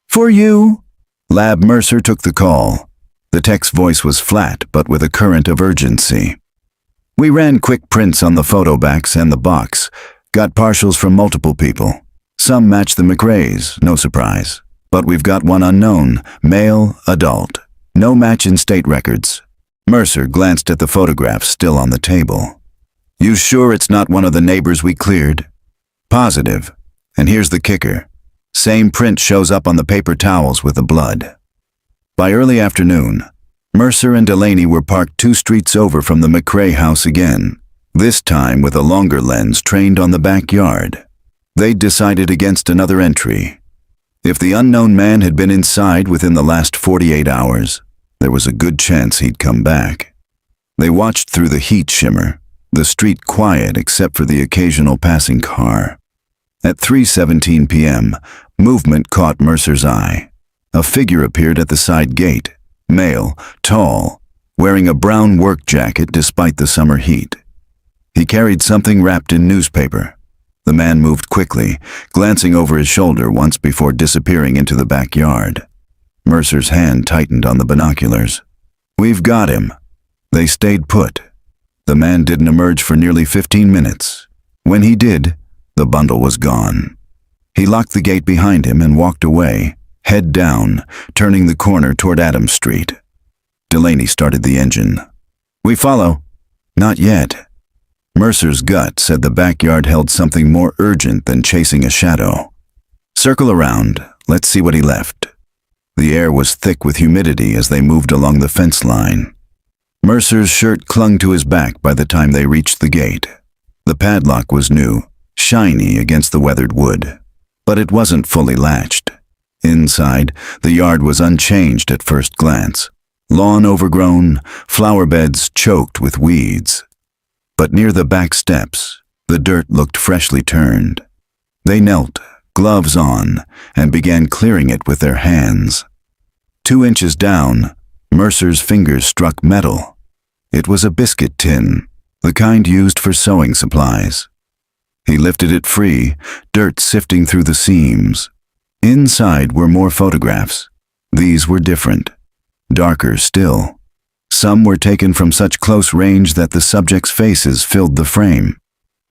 Speaker 1: "For you." Lab Mercer took the call. The tech's voice was flat, but with a current of urgency. "We ran quick prints on the photo backs and the box. Got partials from multiple people. Some match the McRaes, no surprise. But we've got one unknown, male, adult. No match in state records." Mercer glanced at the photographs still on the table. "You sure it's not one of the neighbors we cleared?" "Positive. And here's the kicker. Same print shows up on the paper towels with the blood." By early afternoon, Mercer and Delaney were parked 2 streets over from the McRae house again, this time with a longer lens trained on the backyard. They'd decided against another entry. If the unknown man had been inside within the last 48 hours, there was a good chance he'd come back. They watched through the heat shimmer, the street quiet except for the occasional passing car. At 3:17 p.m., movement caught Mercer's eye. A figure appeared at the side gate, male, tall, wearing a brown work jacket despite the summer heat. He carried something wrapped in newspaper. The man moved quickly, glancing over his shoulder once before disappearing into the backyard. Mercer's hand tightened on the binoculars. "We've got him." They stayed put. The man didn't emerge for nearly 15 minutes. When he did, the bundle was gone. He locked the gate behind him and walked away, head down, turning the corner toward Adams Street. Delaney started the engine. "We follow." "Not yet." Mercer's gut said the backyard held something more urgent than chasing a shadow. "Circle around. Let's see what he left." The air was thick with humidity as they moved along the fence line. Mercer's shirt clung to his back by the time they reached the gate. The padlock was new, shiny against the weathered wood, but it wasn't fully latched. Inside, the yard was unchanged at first glance. Lawn overgrown, flower beds choked with weeds. But near the back steps, the dirt looked freshly turned. They knelt, gloves on, and began clearing it with their hands. 2 inches down, Mercer's fingers struck metal. It was a biscuit tin, the kind used for sewing supplies. He lifted it free, dirt sifting through the seams. Inside were more photographs. These were different, darker still. Some were taken from such close range that the subjects' faces filled the frame.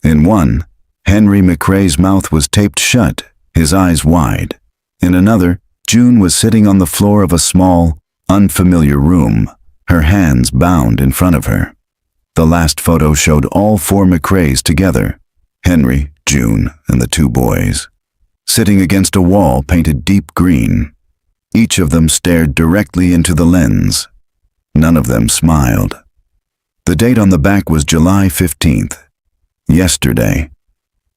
Speaker 1: In one, Henry McRae's mouth was taped shut, his eyes wide. In another, June was sitting on the floor of a small, unfamiliar room, her hands bound in front of her. The last photo showed all 4 McRaes together, Henry, June, and the 2 boys, sitting against a wall painted deep green. Each of them stared directly into the lens. None of them smiled. The date on the back was July 15th. Yesterday.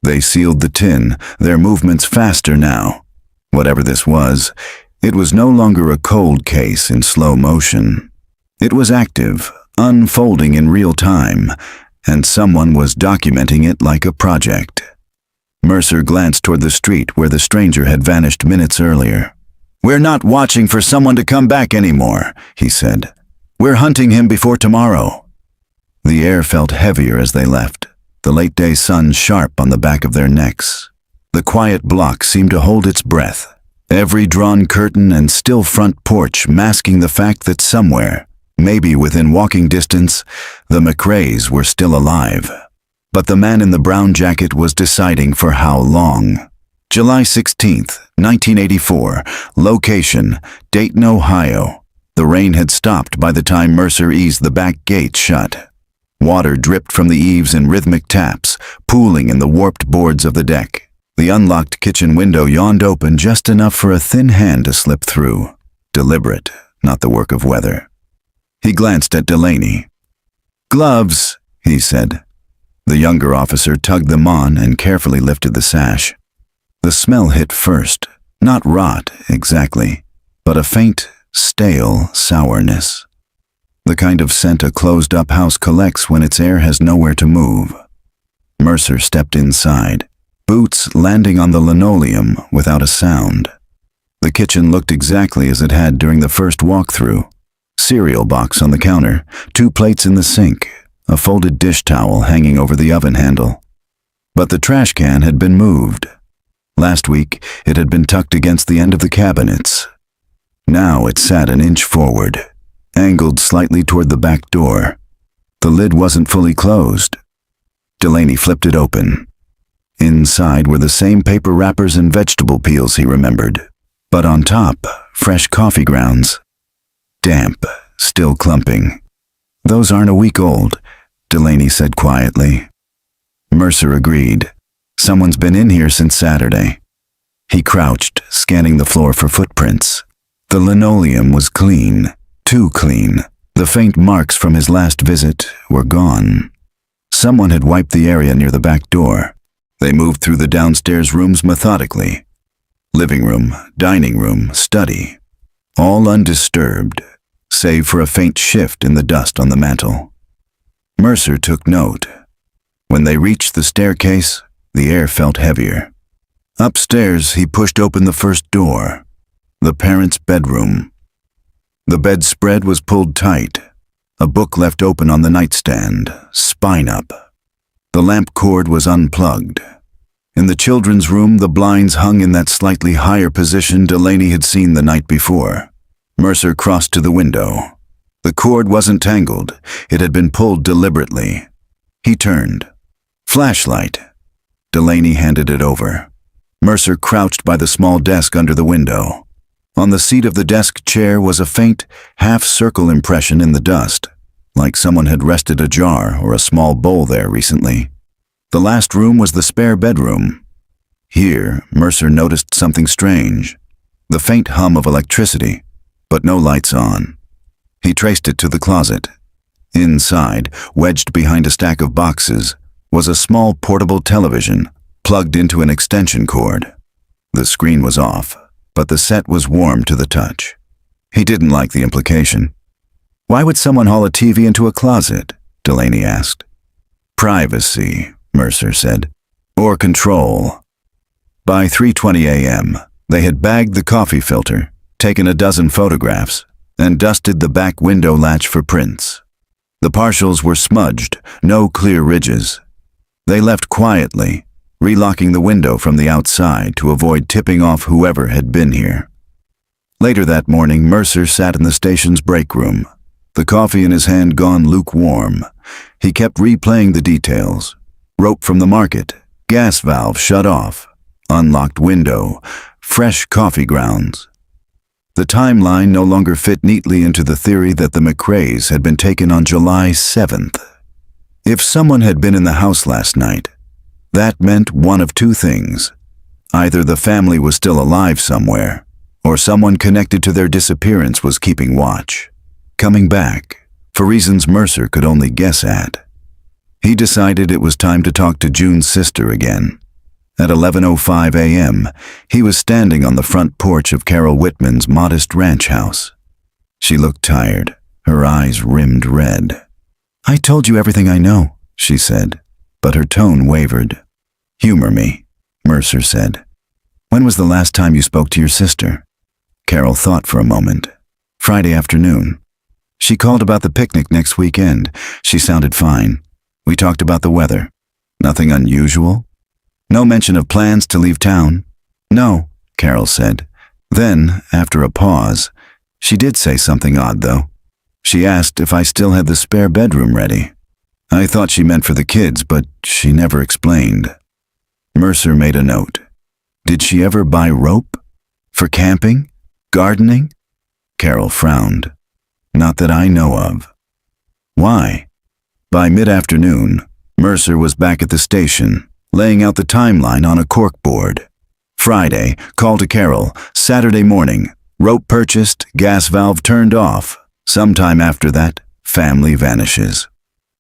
Speaker 1: They sealed the tin, their movements faster now. Whatever this was, it was no longer a cold case in slow motion. It was active, unfolding in real time, and someone was documenting it like a project. Mercer glanced toward the street where the stranger had vanished minutes earlier. "We're not watching for someone to come back anymore," he said. "We're hunting him before tomorrow." The air felt heavier as they left, the late-day sun sharp on the back of their necks. The quiet block seemed to hold its breath, every drawn curtain and still front porch masking the fact that somewhere, maybe within walking distance, the McRaes were still alive. But the man in the brown jacket was deciding for how long. July 16th, 1984, location, Dayton, Ohio. The rain had stopped by the time Mercer eased the back gate shut. Water dripped from the eaves in rhythmic taps, pooling in the warped boards of the deck. The unlocked kitchen window yawned open just enough for a thin hand to slip through. Deliberate, not the work of weather. He glanced at Delaney. "Gloves," he said. The younger officer tugged them on and carefully lifted the sash. The smell hit first, not rot exactly, but a faint, stale sourness. The kind of scent a closed-up house collects when its air has nowhere to move. Mercer stepped inside, boots landing on the linoleum without a sound. The kitchen looked exactly as it had during the first walkthrough. Cereal box on the counter, 2 plates in the sink, a folded dish towel hanging over the oven handle. But the trash can had been moved. Last week, it had been tucked against the end of the cabinets. Now it sat an inch forward, angled slightly toward the back door. The lid wasn't fully closed. Delaney flipped it open. Inside were the same paper wrappers and vegetable peels he remembered, but on top, fresh coffee grounds. Damp, still clumping. "Those aren't a week old," Delaney said quietly. Mercer agreed. "Someone's been in here since Saturday." He crouched, scanning the floor for footprints. The linoleum was clean, too clean. The faint marks from his last visit were gone. Someone had wiped the area near the back door. They moved through the downstairs rooms methodically. Living room, dining room, study. All undisturbed, save for a faint shift in the dust on the mantel. Mercer took note. When they reached the staircase, the air felt heavier. Upstairs, he pushed open the first door. The parents' bedroom. The bedspread was pulled tight. A book left open on the nightstand, spine up. The lamp cord was unplugged. In the children's room, the blinds hung in that slightly higher position Delaney had seen the night before. Mercer crossed to the window. The cord wasn't tangled. It had been pulled deliberately. He turned. "Flashlight." Delaney handed it over. Mercer crouched by the small desk under the window. On the seat of the desk chair was a faint, half-circle impression in the dust, like someone had rested a jar or a small bowl there recently. The last room was the spare bedroom. Here, Mercer noticed something strange. The faint hum of electricity, but no lights on. He traced it to the closet. Inside, wedged behind a stack of boxes, was a small portable television, plugged into an extension cord. The screen was off, but the set was warm to the touch. He didn't like the implication. "Why would someone haul a TV into a closet?" Delaney asked. Privacy, Mercer said. Or control. By 3:20 a.m., they had bagged the coffee filter, taken a dozen photographs, and dusted the back window latch for prints. The partials were smudged, no clear ridges. They left quietly, relocking the window from the outside to avoid tipping off whoever had been here. Later that morning, Mercer sat in the station's break room, the coffee in his hand gone lukewarm. He kept replaying the details. Rope from the market, gas valve shut off, unlocked window, fresh coffee grounds. The timeline no longer fit neatly into the theory that the McRaes had been taken on July 7th. If someone had been in the house last night, that meant one of two things. Either the family was still alive somewhere, or someone connected to their disappearance was keeping watch, coming back, for reasons Mercer could only guess at. He decided it was time to talk to June's sister again. At 11:05 a.m., he was standing on the front porch of Carol Whitman's modest ranch house. She looked tired, her eyes rimmed red. "I told you everything I know," she said, but her tone wavered. "Humor me," Mercer said. "When was the last time you spoke to your sister?" Carol thought for a moment. "Friday afternoon. She called about the picnic next weekend. She sounded fine. We talked about the weather. Nothing unusual? No mention of plans to leave town?" "No," Carol said. Then, after a pause, she did say something odd, though. She asked if I still had the spare bedroom ready. I thought she meant for the kids, but she never explained. Mercer made a note. "Did she ever buy rope? For camping? Gardening?" Carol frowned. "Not that I know of." "Why?" By mid-afternoon, Mercer was back at the station, laying out the timeline on a corkboard. Friday, call to Carol. Saturday morning, rope purchased, gas valve turned off. Sometime after that, family vanishes.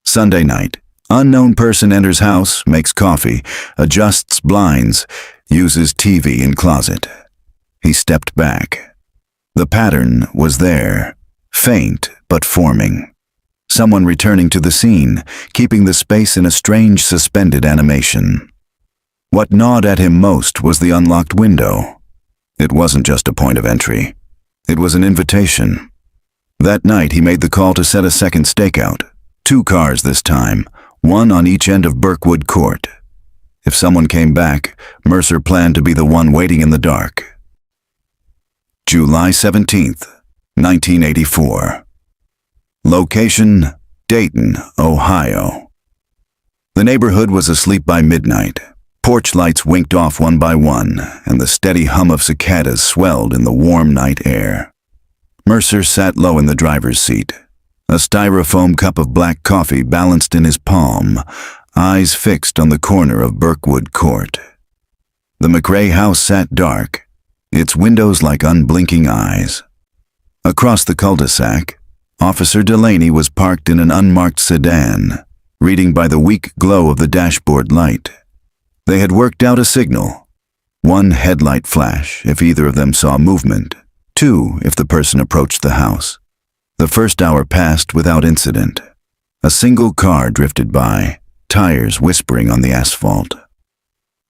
Speaker 1: Sunday night, unknown person enters house, makes coffee, adjusts blinds, uses TV in closet. He stepped back. The pattern was there, faint but forming. Someone returning to the scene, keeping the space in a strange suspended animation. What gnawed at him most was the unlocked window. It wasn't just a point of entry. It was an invitation. That night he made the call to set a second stakeout. 2 cars this time, one on each end of Birkwood Court. If someone came back, Mercer planned to be the one waiting in the dark. July 17th, 1984. Location, Dayton, Ohio. The neighborhood was asleep by midnight. Porch lights winked off one by one, and the steady hum of cicadas swelled in the warm night air. Mercer sat low in the driver's seat, a styrofoam cup of black coffee balanced in his palm, eyes fixed on the corner of Birkwood Court. The McRae house sat dark, its windows like unblinking eyes. Across the cul-de-sac, Officer Delaney was parked in an unmarked sedan, reading by the weak glow of the dashboard light. They had worked out a signal. 1 headlight flash if either of them saw movement, 2 if the person approached the house. The first hour passed without incident. A single car drifted by, tires whispering on the asphalt.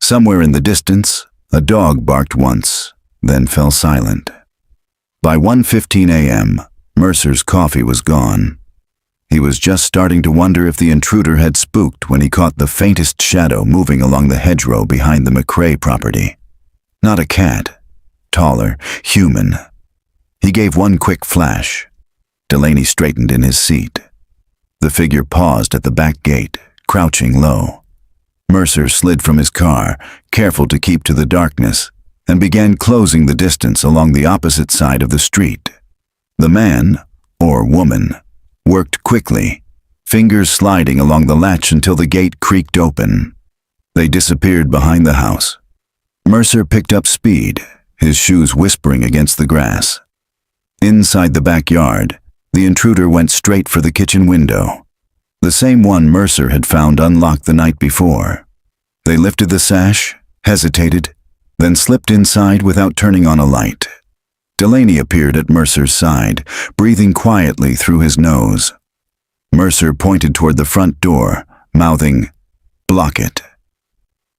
Speaker 1: Somewhere in the distance, a dog barked once, then fell silent. By 1:15 a.m., Mercer's coffee was gone. He was just starting to wonder if the intruder had spooked when he caught the faintest shadow moving along the hedgerow behind the McRae property. Not a cat. Taller, human. He gave one quick flash. Delaney straightened in his seat. The figure paused at the back gate, crouching low. Mercer slid from his car, careful to keep to the darkness, and began closing the distance along the opposite side of the street. The man, or woman, worked quickly, fingers sliding along the latch until the gate creaked open. They disappeared behind the house. Mercer picked up speed, his shoes whispering against the grass. Inside the backyard, the intruder went straight for the kitchen window, the same one Mercer had found unlocked the night before. They lifted the sash, hesitated, then slipped inside without turning on a light. Delaney appeared at Mercer's side, breathing quietly through his nose. Mercer pointed toward the front door, mouthing, "Block it."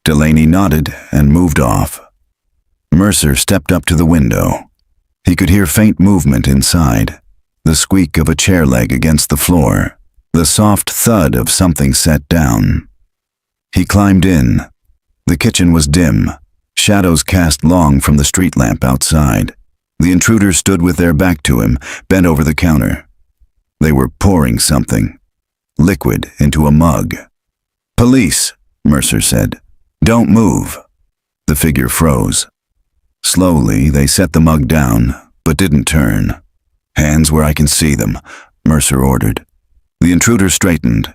Speaker 1: Delaney nodded and moved off. Mercer stepped up to the window. He could hear faint movement inside, the squeak of a chair leg against the floor, the soft thud of something set down. He climbed in. The kitchen was dim, shadows cast long from the street lamp outside. The intruders stood with their back to him, bent over the counter. They were pouring something, liquid, into a mug. "Police," Mercer said. "Don't move." The figure froze. Slowly, they set the mug down, but didn't turn. "Hands where I can see them," Mercer ordered. The intruders straightened.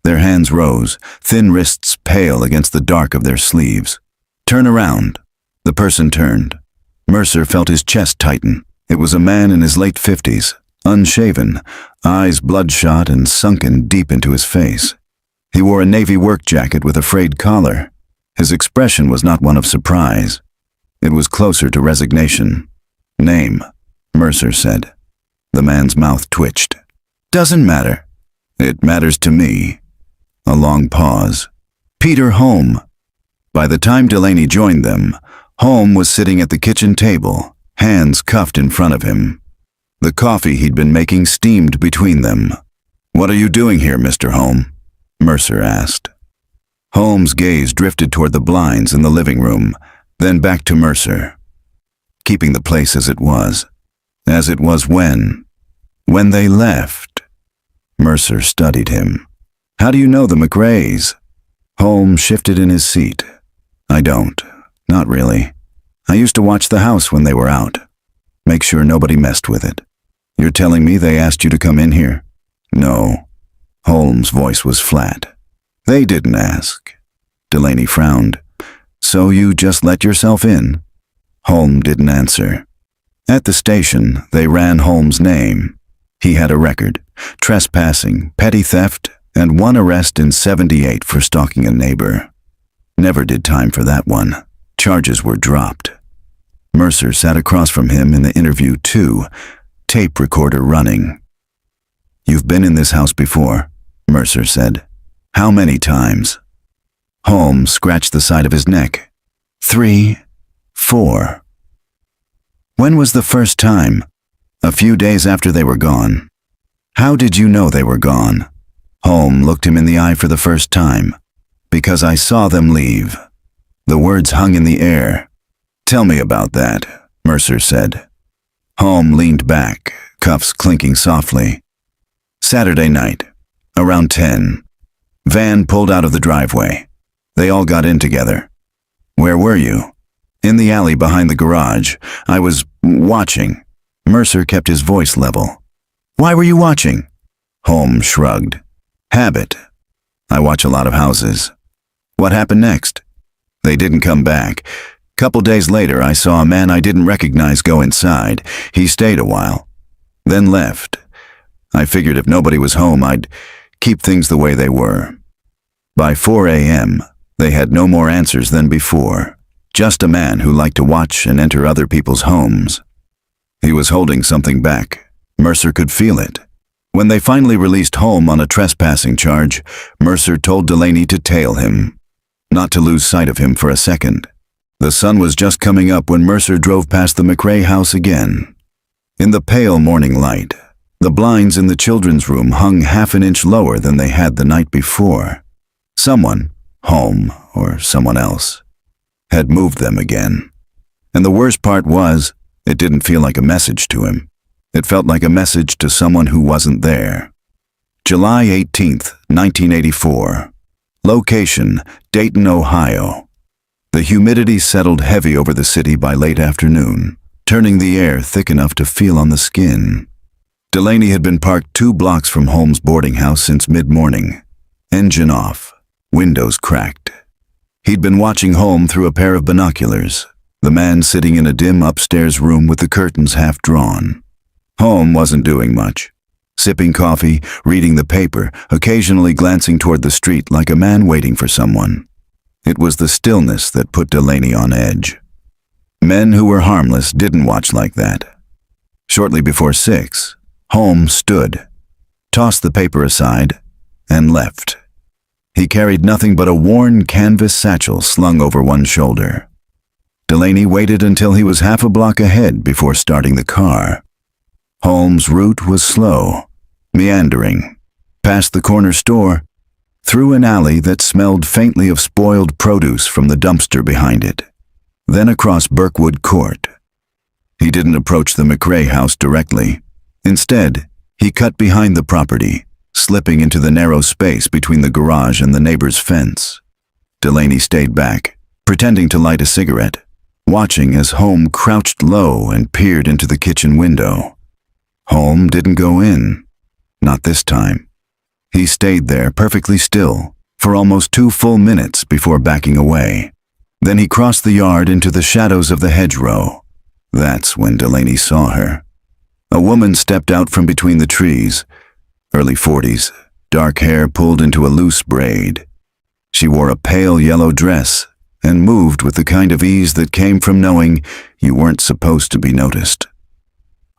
Speaker 1: Their hands rose, thin wrists pale against the dark of their sleeves. "Turn around." The person turned. Mercer felt his chest tighten. It was a man in his late 50s, unshaven, eyes bloodshot and sunken deep into his face. He wore a navy work jacket with a frayed collar. His expression was not one of surprise. It was closer to resignation. "Name," Mercer said. The man's mouth twitched. "Doesn't matter." "It matters to me." A long pause. "Peter Holm." By the time Delaney joined them, Holm was sitting at the kitchen table, hands cuffed in front of him. The coffee he'd been making steamed between them. "What are you doing here, Mr. Holm?" Mercer asked. Holm's gaze drifted toward the blinds in the living room, then back to Mercer. "Keeping the place as it was. As it was when they left." Mercer studied him. "How do you know the McRaes?" Holm shifted in his seat. "I don't. Not really. I used to watch the house when they were out. Make sure nobody messed with it." "You're telling me they asked you to come in here?" "No." Holm's voice was flat. "They didn't ask." Delaney frowned. "So you just let yourself in?" Holm didn't answer. At the station, they ran Holm's name. He had a record: trespassing, petty theft, and one arrest in '78 for stalking a neighbor. Never did time for that one. Charges were dropped. Mercer sat across from him in the interview too, tape recorder running. "You've been in this house before," Mercer said. "How many times?" Holm scratched the side of his neck. 3, 4. "When was the first time?" "A few days after they were gone." "How did you know they were gone?" Holm looked him in the eye for the first time. "Because I saw them leave." The words hung in the air. "Tell me about that," Mercer said. Holm leaned back, cuffs clinking softly. "Saturday night, around 10. Van pulled out of the driveway. They all got in together." "Where were you?" "In the alley behind the garage. I was watching." Mercer kept his voice level. "Why were you watching?" Holm shrugged. "Habit. I watch a lot of houses." "What happened next?" "They didn't come back. Couple days later, I saw a man I didn't recognize go inside. He stayed a while, then left. I figured if nobody was home, I'd keep things the way they were." By 4 a.m., they had no more answers than before. Just a man who liked to watch and enter other people's homes. He was holding something back. Mercer could feel it. When they finally released Holm on a trespassing charge, Mercer told Delaney to tail him, not to lose sight of him for a second. The sun was just coming up when Mercer drove past the McRae house again. In the pale morning light, the blinds in the children's room hung half an inch lower than they had the night before. Someone, Holm or someone else, had moved them again. And the worst part was, it didn't feel like a message to him. It felt like a message to someone who wasn't there. July 18th, 1984. Location, Dayton, Ohio. The humidity settled heavy over the city by late afternoon, turning the air thick enough to feel on the skin. Delaney had been parked 2 blocks from Holm's boarding house since mid-morning. Engine off, windows cracked. He'd been watching Holm through a pair of binoculars, the man sitting in a dim upstairs room with the curtains half drawn. Holm wasn't doing much. Sipping coffee, reading the paper, occasionally glancing toward the street like a man waiting for someone. It was the stillness that put Delaney on edge. Men who were harmless didn't watch like that. Shortly before 6, Holm stood, tossed the paper aside, and left. He carried nothing but a worn canvas satchel slung over one shoulder. Delaney waited until he was half a block ahead before starting the car. Holmes' route was slow, meandering, past the corner store, through an alley that smelled faintly of spoiled produce from the dumpster behind it, then across Birkwood Court. He didn't approach the McRae house directly. Instead, he cut behind the property, slipping into the narrow space between the garage and the neighbor's fence. Delaney stayed back, pretending to light a cigarette, watching as Holmes crouched low and peered into the kitchen window. Holmes didn't go in. Not this time. He stayed there perfectly still for almost 2 full minutes before backing away. Then he crossed the yard into the shadows of the hedgerow. That's when Delaney saw her. A woman stepped out from between the trees, early 40s, dark hair pulled into a loose braid. She wore a pale yellow dress and moved with the kind of ease that came from knowing you weren't supposed to be noticed.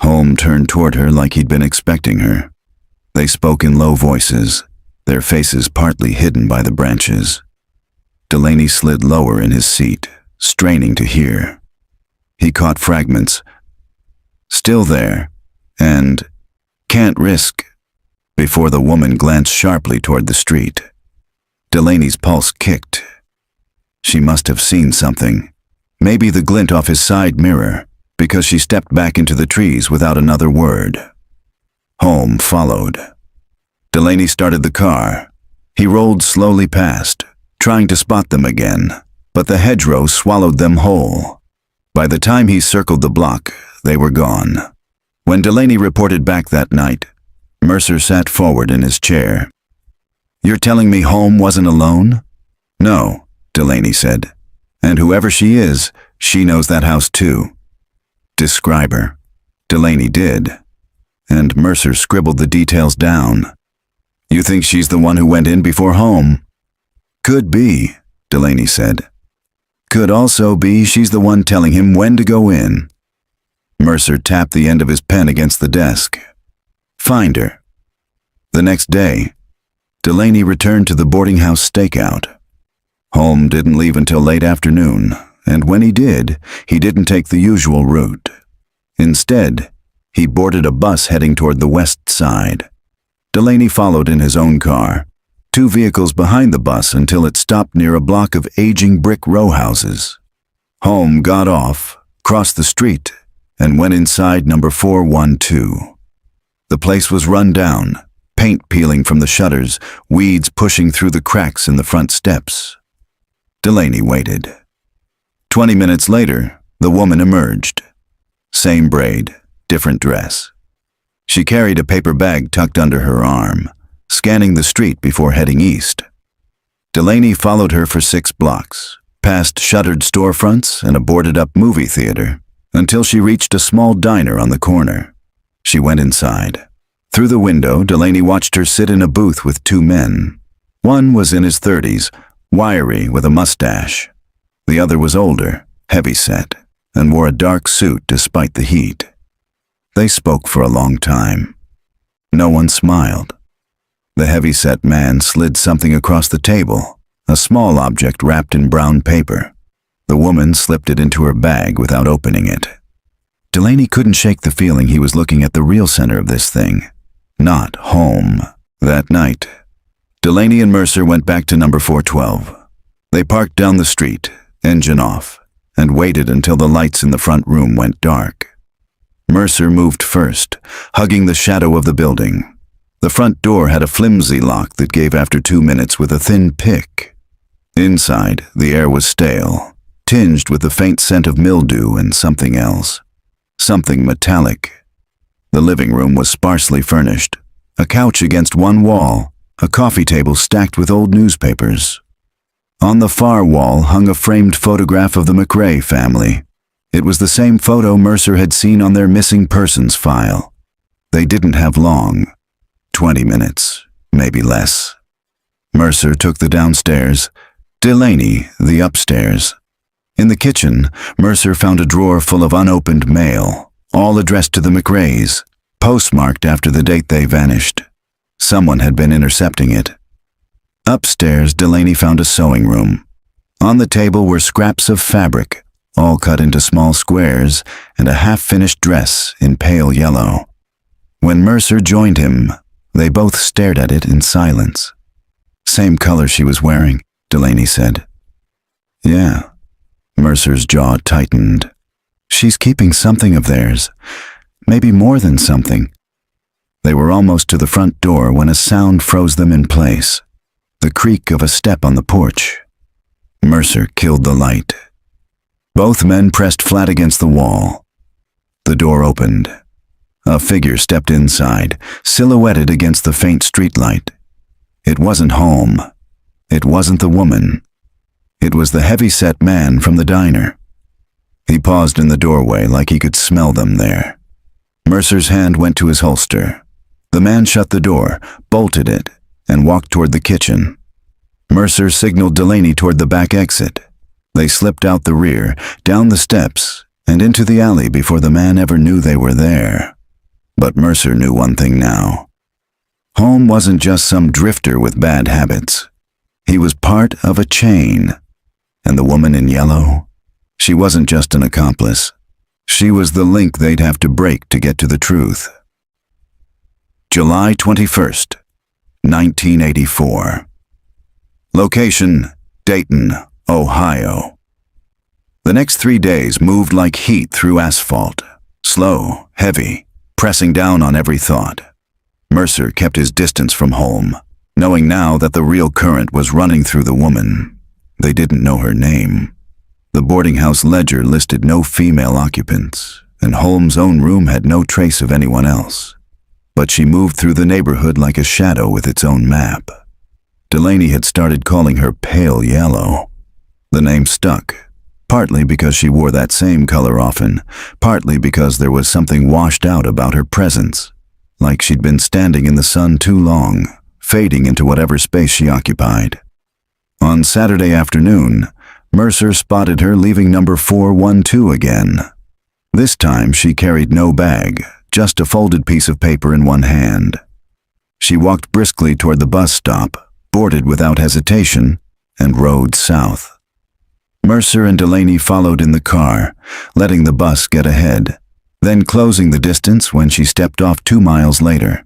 Speaker 1: Holmes turned toward her like he'd been expecting her. They spoke in low voices, their faces partly hidden by the branches. Delaney slid lower in his seat, straining to hear. He caught fragments. Still there, and can't risk, before the woman glanced sharply toward the street. Delaney's pulse kicked. She must have seen something, maybe the glint off his side mirror, because she stepped back into the trees without another word. Holmes followed. Delaney started the car. He rolled slowly past, trying to spot them again, but the hedgerow swallowed them whole. By the time he circled the block, they were gone. When Delaney reported back that night, Mercer sat forward in his chair. "You're telling me Holmes wasn't alone?" "No," Delaney said. "And whoever she is, she knows that house too." "Describe her." Delaney did, and Mercer scribbled the details down. "You think she's the one who went in before Holmes?" "Could be," Delaney said. "Could also be she's the one telling him when to go in." Mercer tapped the end of his pen against the desk. "Find her." The next day, Delaney returned to the boarding house stakeout. Holmes didn't leave until late afternoon, and when he did, he didn't take the usual route. Instead, he boarded a bus heading toward the west side. Delaney followed in his own car, 2 vehicles behind the bus until it stopped near a block of aging brick row houses. Holmes got off, crossed the street, and went inside number 412. The place was run down, paint peeling from the shutters, weeds pushing through the cracks in the front steps. Delaney waited. 20 minutes later, the woman emerged. Same braid, different dress. She carried a paper bag tucked under her arm, scanning the street before heading east. Delaney followed her for 6 blocks, past shuttered storefronts and a boarded-up movie theater, until she reached a small diner on the corner. She went inside. Through the window, Delaney watched her sit in a booth with 2 men. One was in his 30s, wiry with a mustache. The other was older, heavy-set, and wore a dark suit despite the heat. They spoke for a long time. No one smiled. The heavy-set man slid something across the table, a small object wrapped in brown paper. The woman slipped it into her bag without opening it. Delaney couldn't shake the feeling he was looking at the real center of this thing, not Holmes. That night, Delaney and Mercer went back to number 412. They parked down the street, engine off, and waited until the lights in the front room went dark. Mercer moved first, hugging the shadow of the building. The front door had a flimsy lock that gave after 2 minutes with a thin pick. Inside, the air was stale, tinged with the faint scent of mildew and something else. Something metallic. The living room was sparsely furnished. A couch against one wall, a coffee table stacked with old newspapers. On the far wall hung a framed photograph of the McRae family. It was the same photo Mercer had seen on their missing persons file. They didn't have long. 20 minutes, maybe less. Mercer took the downstairs, Delaney the upstairs. In the kitchen, Mercer found a drawer full of unopened mail, all addressed to the McRaes, postmarked after the date they vanished. Someone had been intercepting it. Upstairs, Delaney found a sewing room. On the table were scraps of fabric, all cut into small squares, and a half-finished dress in pale yellow. When Mercer joined him, they both stared at it in silence. "Same color she was wearing," Delaney said. "Yeah." Mercer's jaw tightened. "She's keeping something of theirs. Maybe more than something." They were almost to the front door when a sound froze them in place. The creak of a step on the porch. Mercer killed the light. Both men pressed flat against the wall. The door opened. A figure stepped inside, silhouetted against the faint streetlight. It wasn't Holm. It wasn't the woman. It was the heavy-set man from the diner. He paused in the doorway like he could smell them there. Mercer's hand went to his holster. The man shut the door, bolted it, and walked toward the kitchen. Mercer signaled Delaney toward the back exit. They slipped out the rear, down the steps, and into the alley before the man ever knew they were there. But Mercer knew one thing now. Holm wasn't just some drifter with bad habits. He was part of a chain. And the woman in yellow? She wasn't just an accomplice. She was the link they'd have to break to get to the truth. July 21st, 1984. Location, Dayton, Ohio. The next 3 days moved like heat through asphalt. Slow, heavy, pressing down on every thought. Mercer kept his distance from Holm, knowing now that the real current was running through the woman. They didn't know her name. The boarding house ledger listed no female occupants, and Holm's own room had no trace of anyone else. But she moved through the neighborhood like a shadow with its own map. Delaney had started calling her Pale Yellow. The name stuck, partly because she wore that same color often, partly because there was something washed out about her presence, like she'd been standing in the sun too long, fading into whatever space she occupied. On Saturday afternoon, Mercer spotted her leaving number 412 again. This time she carried no bag, just a folded piece of paper in one hand. She walked briskly toward the bus stop, boarded without hesitation, and rode south. Mercer and Delaney followed in the car, letting the bus get ahead, then closing the distance when she stepped off 2 miles later.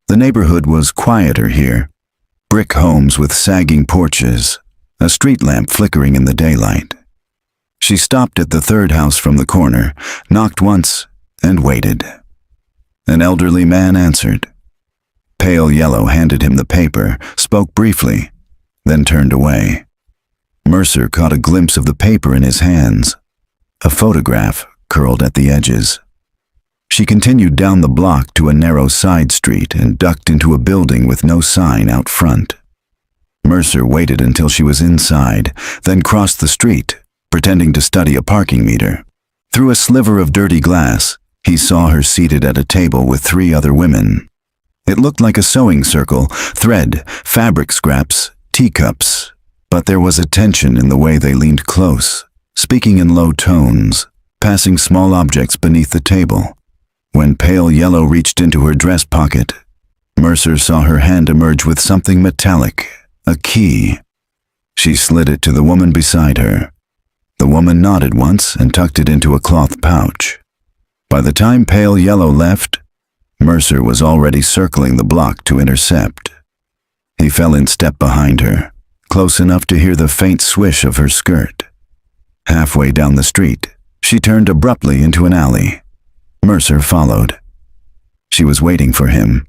Speaker 1: The neighborhood was quieter here. Brick homes with sagging porches, a street lamp flickering in the daylight. She stopped at the third house from the corner, knocked once, and waited. An elderly man answered. Pale Yellow handed him the paper, spoke briefly, then turned away. Mercer caught a glimpse of the paper in his hands, a photograph curled at the edges. She continued down the block to a narrow side street and ducked into a building with no sign out front. Mercer waited until she was inside, then crossed the street, pretending to study a parking meter. Through a sliver of dirty glass, he saw her seated at a table with 3 other women. It looked like a sewing circle, thread, fabric scraps, teacups, but there was a tension in the way they leaned close, speaking in low tones, passing small objects beneath the table. When Pale Yellow reached into her dress pocket, Mercer saw her hand emerge with something metallic, a key. She slid it to the woman beside her. The woman nodded once and tucked it into a cloth pouch. By the time Pale Yellow left, Mercer was already circling the block to intercept. He fell in step behind her, close enough to hear the faint swish of her skirt. Halfway down the street, she turned abruptly into an alley. Mercer followed. She was waiting for him.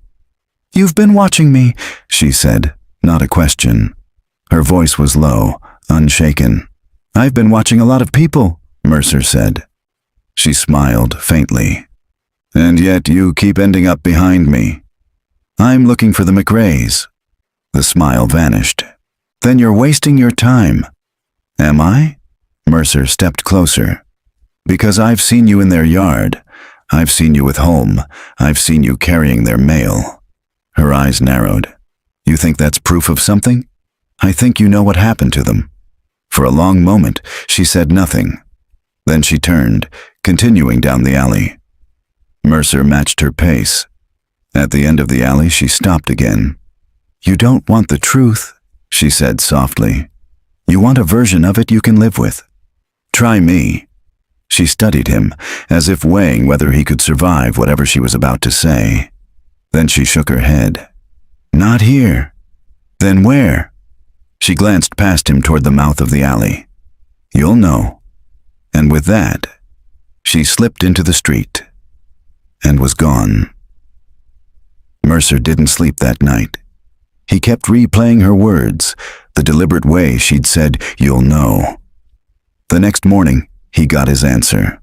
Speaker 1: "You've been watching me," she said, not a question. Her voice was low, unshaken. "I've been watching a lot of people," Mercer said. She smiled faintly. "And yet you keep ending up behind me." "I'm looking for the McRaes." The smile vanished. "Then you're wasting your time." "Am I?" Mercer stepped closer. "Because I've seen you in their yard. I've seen you with Holm. I've seen you carrying their mail." Her eyes narrowed. "You think that's proof of something?" "I think you know what happened to them." For a long moment, she said nothing. Then she turned, continuing down the alley. Mercer matched her pace. At the end of the alley, she stopped again. "You don't want the truth," she said softly. "You want a version of it you can live with. Try me." She studied him, as if weighing whether he could survive whatever she was about to say. Then she shook her head. "Not here." "Then where?" She glanced past him toward the mouth of the alley. "You'll know." And with that, she slipped into the street and was gone. Mercer didn't sleep that night. He kept replaying her words, the deliberate way she'd said, "You'll know." The next morning, he got his answer.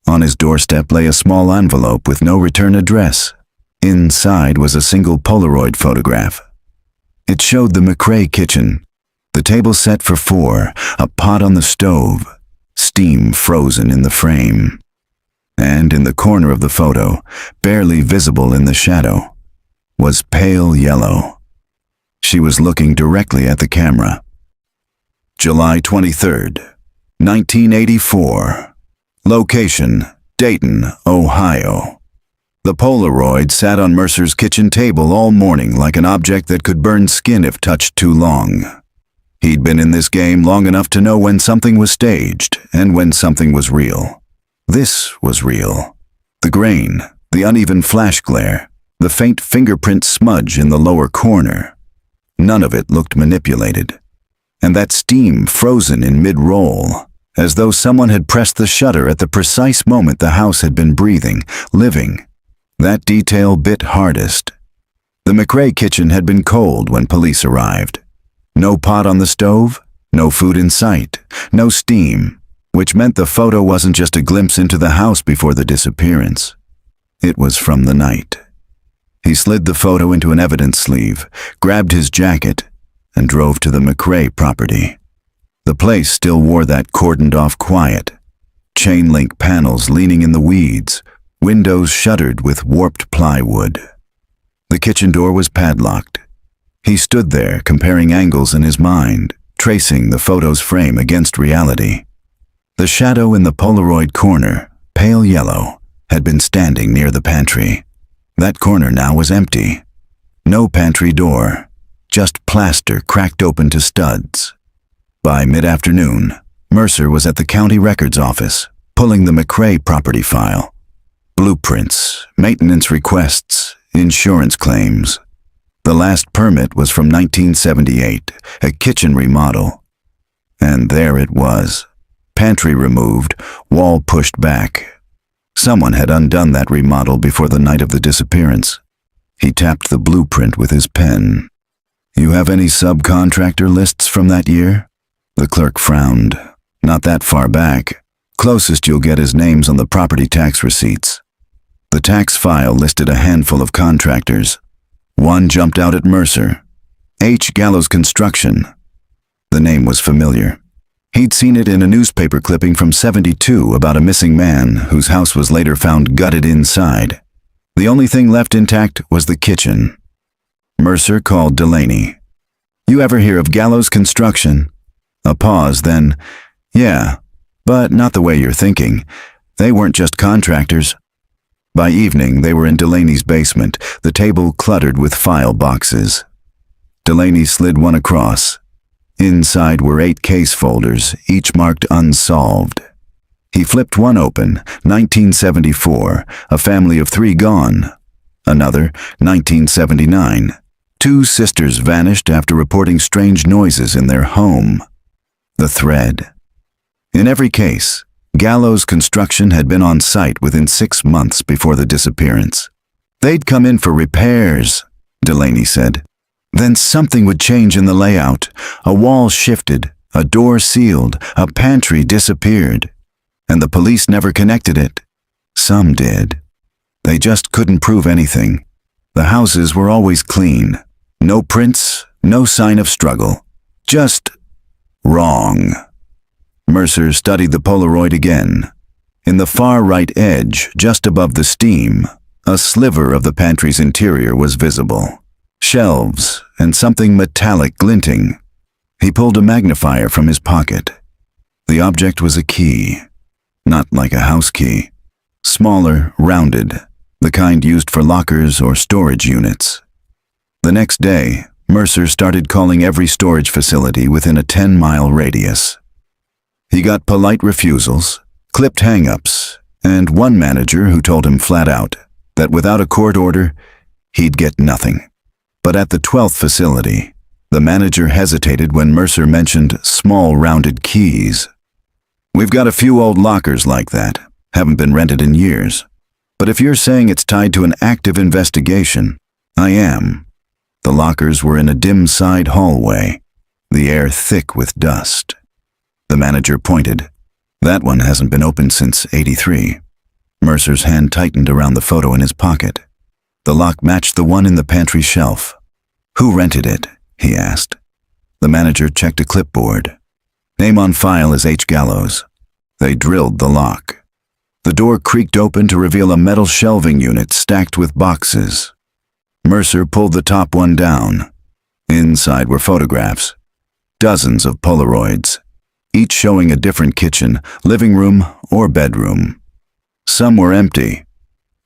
Speaker 1: On his doorstep lay a small envelope with no return address. Inside was a single Polaroid photograph. It showed the McRae kitchen, the table set for 4, a pot on the stove, steam frozen in the frame. And in the corner of the photo, barely visible in the shadow, was pale yellow. She was looking directly at the camera. July 23rd, 1984. Location, Dayton, Ohio. The Polaroid sat on Mercer's kitchen table all morning like an object that could burn skin if touched too long. He'd been in this game long enough to know when something was staged and when something was real. This was real. The grain, the uneven flash glare, the faint fingerprint smudge in the lower corner. None of it looked manipulated. And that steam frozen in mid-roll, as though someone had pressed the shutter at the precise moment the house had been breathing, living. That detail bit hardest. The McRae kitchen had been cold when police arrived. No pot on the stove, no food in sight, no steam, which meant the photo wasn't just a glimpse into the house before the disappearance. It was from the night. He slid the photo into an evidence sleeve, grabbed his jacket, and drove to the McRae property. The place still wore that cordoned-off quiet. Chain-link panels leaning in the weeds, windows shuttered with warped plywood. The kitchen door was padlocked. He stood there, comparing angles in his mind, tracing the photo's frame against reality. The shadow in the Polaroid corner, pale yellow, had been standing near the pantry. That corner now was empty. No pantry door, just plaster cracked open to studs. By mid-afternoon, Mercer was at the county records office, pulling the McRae property file. Blueprints, maintenance requests, insurance claims. The last permit was from 1978, a kitchen remodel. And there it was. Pantry removed, wall pushed back. Someone had undone that remodel before the night of the disappearance. He tapped the blueprint with his pen. "You have any subcontractor lists from that year?" The clerk frowned. "Not that far back. Closest you'll get is names on the property tax receipts." The tax file listed a handful of contractors. One jumped out at Mercer. H. Gallows Construction. The name was familiar. He'd seen it in a newspaper clipping from '72 about a missing man whose house was later found gutted inside. The only thing left intact was the kitchen. Mercer called Delaney. "You ever hear of Gallows Construction?" A pause, then, "Yeah, but not the way you're thinking. They weren't just contractors." By evening, they were in Delaney's basement, the table cluttered with file boxes. Delaney slid one across. Inside were 8 case folders, each marked Unsolved. He flipped one open, 1974, a family of 3 gone. Another, 1979. 2 sisters vanished after reporting strange noises in their home. The thread. In every case, Gallows Construction had been on site within 6 months before the disappearance. "They'd come in for repairs," Delaney said. "Then something would change in the layout. A wall shifted, a door sealed, a pantry disappeared. And the police never connected it. Some did. They just couldn't prove anything. The houses were always clean. No prints, no sign of struggle. Just wrong." Mercer studied the Polaroid again. In the far right edge, just above the steam, a sliver of the pantry's interior was visible. Shelves and something metallic glinting. He pulled a magnifier from his pocket. The object was a key. Not like a house key. Smaller, rounded, the kind used for lockers or storage units. The next day, Mercer started calling every storage facility within a 10-mile radius. He got polite refusals, clipped hang-ups, and one manager who told him flat out that without a court order, he'd get nothing. But at the 12th facility, the manager hesitated when Mercer mentioned small rounded keys. "We've got a few old lockers like that, haven't been rented in years. But if you're saying it's tied to an active investigation, I am." The lockers were in a dim side hallway, the air thick with dust. The manager pointed. "That one hasn't been opened since '83. Mercer's hand tightened around the photo in his pocket. The lock matched the one in the pantry shelf. "Who rented it?" he asked. The manager checked a clipboard. "Name on file is H. Gallows." They drilled the lock. The door creaked open to reveal a metal shelving unit stacked with boxes. Mercer pulled the top one down. Inside were photographs. Dozens of Polaroids, each showing a different kitchen, living room, or bedroom. Some were empty.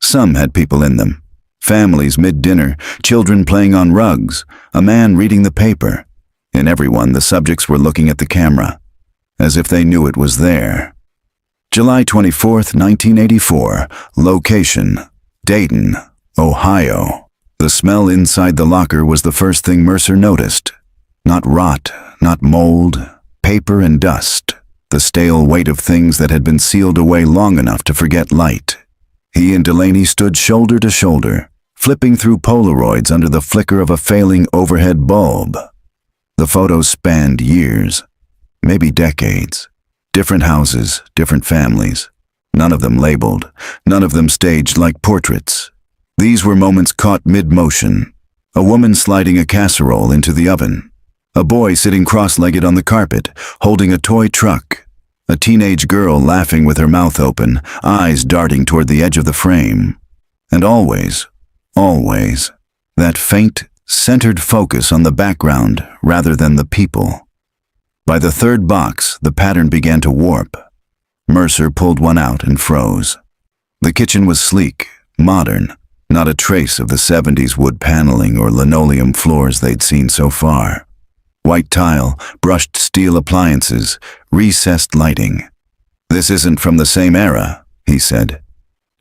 Speaker 1: Some had people in them. Families mid-dinner, children playing on rugs, a man reading the paper. In every one, the subjects were looking at the camera, as if they knew it was there. July 24th, 1984. Location: Dayton, Ohio. The smell inside the locker was the first thing Mercer noticed. Not rot, not mold, paper and dust. The stale weight of things that had been sealed away long enough to forget light. He and Delaney stood shoulder to shoulder, flipping through Polaroids under the flicker of a failing overhead bulb. The photos spanned years, maybe decades. Different houses, different families. None of them labeled, none of them staged like portraits. These were moments caught mid-motion. A woman sliding a casserole into the oven. A boy sitting cross-legged on the carpet, holding a toy truck. A teenage girl laughing with her mouth open, eyes darting toward the edge of the frame. And always, that faint, centered focus on the background rather than the people. By the third box, the pattern began to warp. Mercer pulled one out and froze. The kitchen was sleek, modern, not a trace of the '70s wood paneling or linoleum floors they'd seen so far. White tile, brushed steel appliances, recessed lighting. "This isn't from the same era," he said.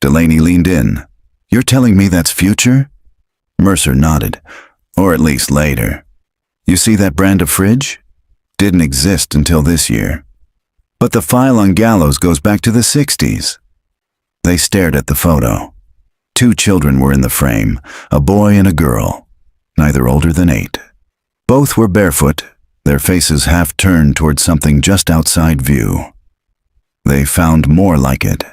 Speaker 1: Delaney leaned in. "You're telling me that's future?" Mercer nodded. "Or at least later. You see that brand of fridge? Didn't exist until this year. But the file on Gallows goes back to the '60s. They stared at the photo. 2 children were in the frame, a boy and a girl, neither older than 8. Both were barefoot, their faces half turned toward something just outside view. They found more like it.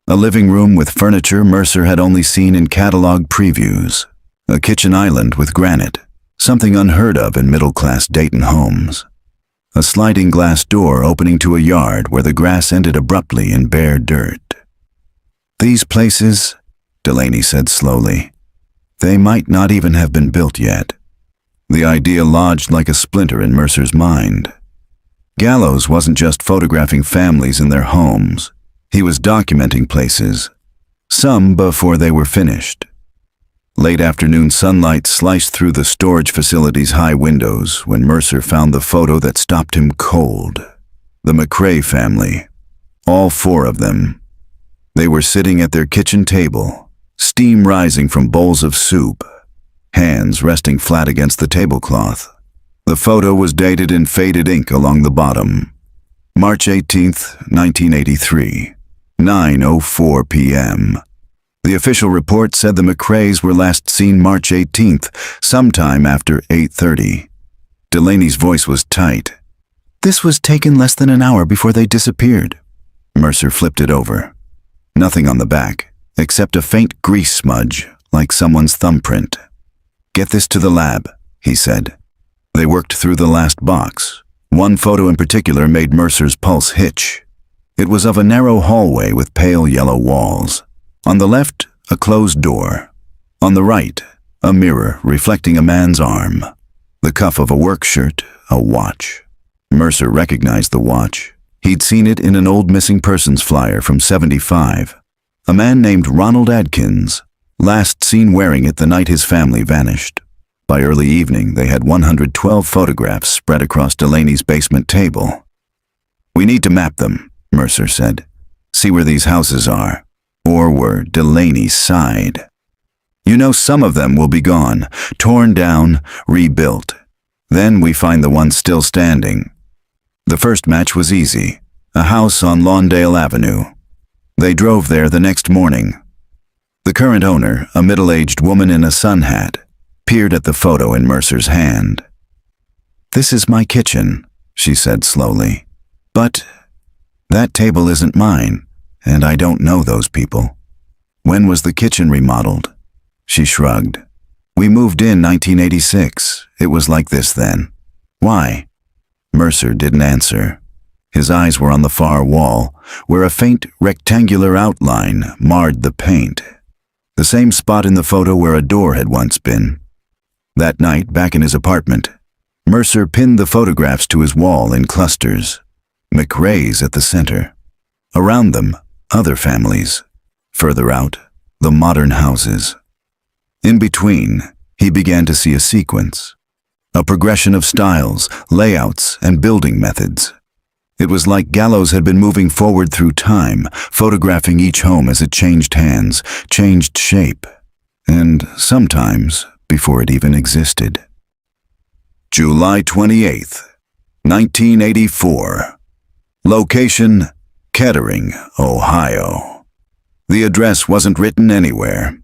Speaker 1: A living room with furniture Mercer had only seen in catalog previews. A kitchen island with granite, something unheard of in middle-class Dayton homes. A sliding glass door opening to a yard where the grass ended abruptly in bare dirt. "These places," Delaney said slowly, "they might not even have been built yet." The idea lodged like a splinter in Mercer's mind. Gallows wasn't just photographing families in their homes. He was documenting places, some before they were finished. Late afternoon sunlight sliced through the storage facility's high windows when Mercer found the photo that stopped him cold. The McRae family. All 4 of them. They were sitting at their kitchen table, steam rising from bowls of soup, hands resting flat against the tablecloth. The photo was dated in faded ink along the bottom. March 18th, 1983, 9:04 p.m. The official report said the McRaes were last seen March 18th, sometime after 8:30. Delaney's voice was tight. "This was taken less than an hour before they disappeared." Mercer flipped it over. Nothing on the back, except a faint grease smudge, like someone's thumbprint. "Get this to the lab," he said. They worked through the last box. One photo in particular made Mercer's pulse hitch. It was of a narrow hallway with pale yellow walls. On the left, a closed door. On the right, a mirror reflecting a man's arm. The cuff of a work shirt, a watch. Mercer recognized the watch. He'd seen it in an old missing persons flyer from '75. A man named Ronald Adkins, last seen wearing it the night his family vanished. By early evening, they had 112 photographs spread across Delaney's basement table. "We need to map them," Mercer said. "See where these houses are, or were Delaney's side. You know, some of them will be gone, torn down, rebuilt. Then we find the ones still standing." The first match was easy, a house on Lawndale Avenue. They drove there the next morning. The current owner, a middle-aged woman in a sun hat, peered at the photo in Mercer's hand. "This is my kitchen," she said slowly. "But that table isn't mine, and I don't know those people." "When was the kitchen remodeled?" She shrugged. "We moved in 1986. It was like this then." "Why?" Mercer didn't answer. His eyes were on the far wall, where a faint rectangular outline marred the paint. The same spot in the photo where a door had once been. That night, back in his apartment, Mercer pinned the photographs to his wall in clusters. McRae's at the center. Around them, other families. Further out, the modern houses. In between, he began to see a sequence. A progression of styles, layouts, and building methods. It was like Gallows had been moving forward through time, photographing each home as it changed hands, changed shape, and sometimes before it even existed. July 28th, 1984. Location, Kettering, Ohio. The address wasn't written anywhere.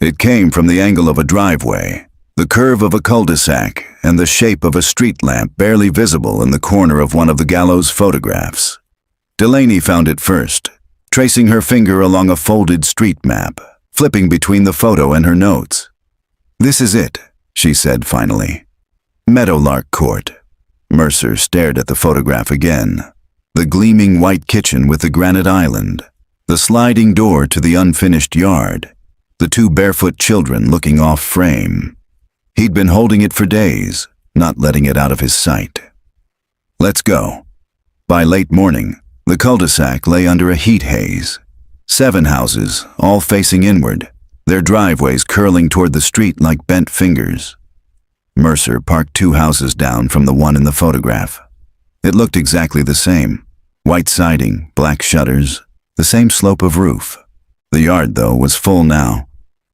Speaker 1: It came from the angle of a driveway, the curve of a cul-de-sac, and the shape of a street lamp barely visible in the corner of one of the Gallows photographs. Delaney found it first, tracing her finger along a folded street map, flipping between the photo and her notes. "This is it," she said finally. Meadowlark Court. Mercer stared at the photograph again. The gleaming white kitchen with the granite island, the sliding door to the unfinished yard, the two barefoot children looking off frame. He'd been holding it for days, not letting it out of his sight. "Let's go." By late morning, the cul-de-sac lay under a heat haze. 7 houses, all facing inward, their driveways curling toward the street like bent fingers. Mercer parked 2 houses down from the one in the photograph. It looked exactly the same. White siding, black shutters, the same slope of roof. The yard, though, was full now.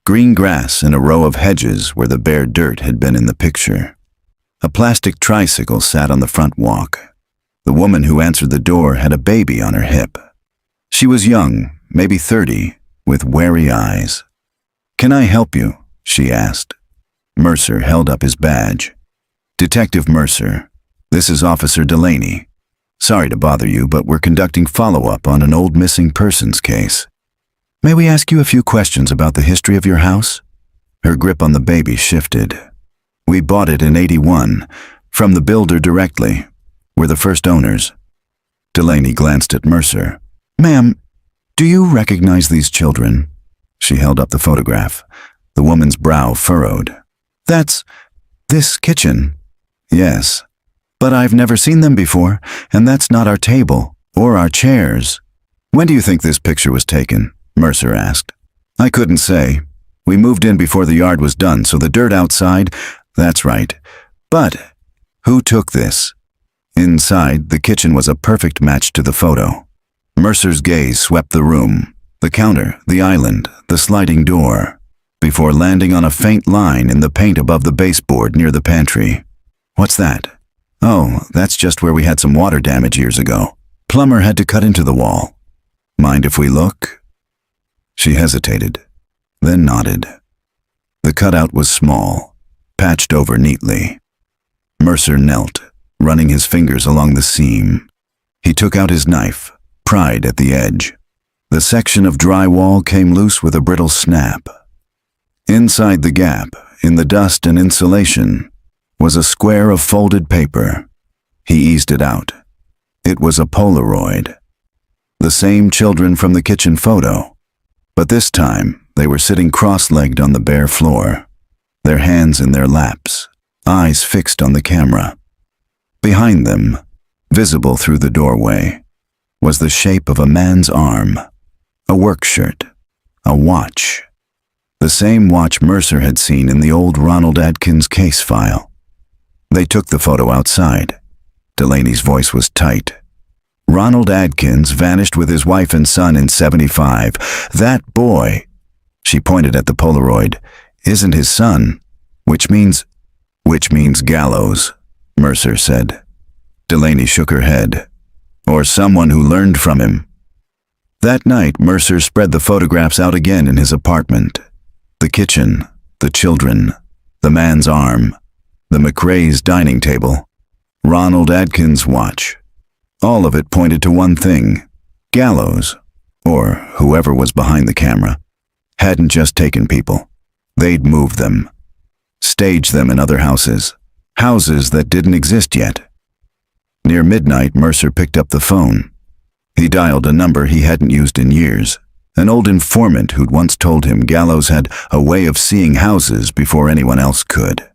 Speaker 1: Green grass and a row of hedges where the bare dirt had been in the picture. A plastic tricycle sat on the front walk. The woman who answered the door had a baby on her hip. She was young, maybe 30, with wary eyes. "Can I help you?" she asked. Mercer held up his badge. "Detective Mercer, this is Officer Delaney. Sorry to bother you, but we're conducting follow-up on an old missing persons case. May we ask you a few questions about the history of your house?" Her grip on the baby shifted. "We bought it in '81, from the builder directly. We're the first owners." Delaney glanced at Mercer. "Ma'am, do you recognize these children?" She held up the photograph. The woman's brow furrowed. "That's this kitchen." "Yes, but I've never seen them before, and that's not our table, or our chairs." "When do you think this picture was taken?" Mercer asked. "I couldn't say. We moved in before the yard was done, so the dirt outside, that's right. But who took this?" Inside, the kitchen was a perfect match to the photo. Mercer's gaze swept the room, the counter, the island, the sliding door, before landing on a faint line in the paint above the baseboard near the pantry. "What's that?" "Oh, that's just where we had some water damage years ago. Plumber had to cut into the wall. Mind if we look?" She hesitated, then nodded. The cutout was small, patched over neatly. Mercer knelt, running his fingers along the seam. He took out his knife, pried at the edge. The section of drywall came loose with a brittle snap. Inside the gap, in the dust and insulation, was a square of folded paper. He eased it out. It was a Polaroid. The same children from the kitchen photo. But this time, they were sitting cross-legged on the bare floor, their hands in their laps, eyes fixed on the camera. Behind them, visible through the doorway, was the shape of a man's arm, a work shirt, a watch. The same watch Mercer had seen in the old Ronald Adkins case file. They took the photo outside. Delaney's voice was tight. Ronald Adkins vanished with his wife and son in '75. That boy, she pointed at the Polaroid, isn't his son, which means Gallows, Mercer said. Delaney shook her head. Or someone who learned from him. That night, Mercer spread the photographs out again in his apartment. The kitchen, the children, the man's arm, the McRae's dining table, Ronald Adkins' watch. All of it pointed to one thing. Gallows, or whoever was behind the camera, hadn't just taken people. They'd moved them. Staged them in other houses. Houses that didn't exist yet. Near midnight, Mercer picked up the phone. He dialed a number he hadn't used in years. An old informant who'd once told him Gallows had a way of seeing houses before anyone else could.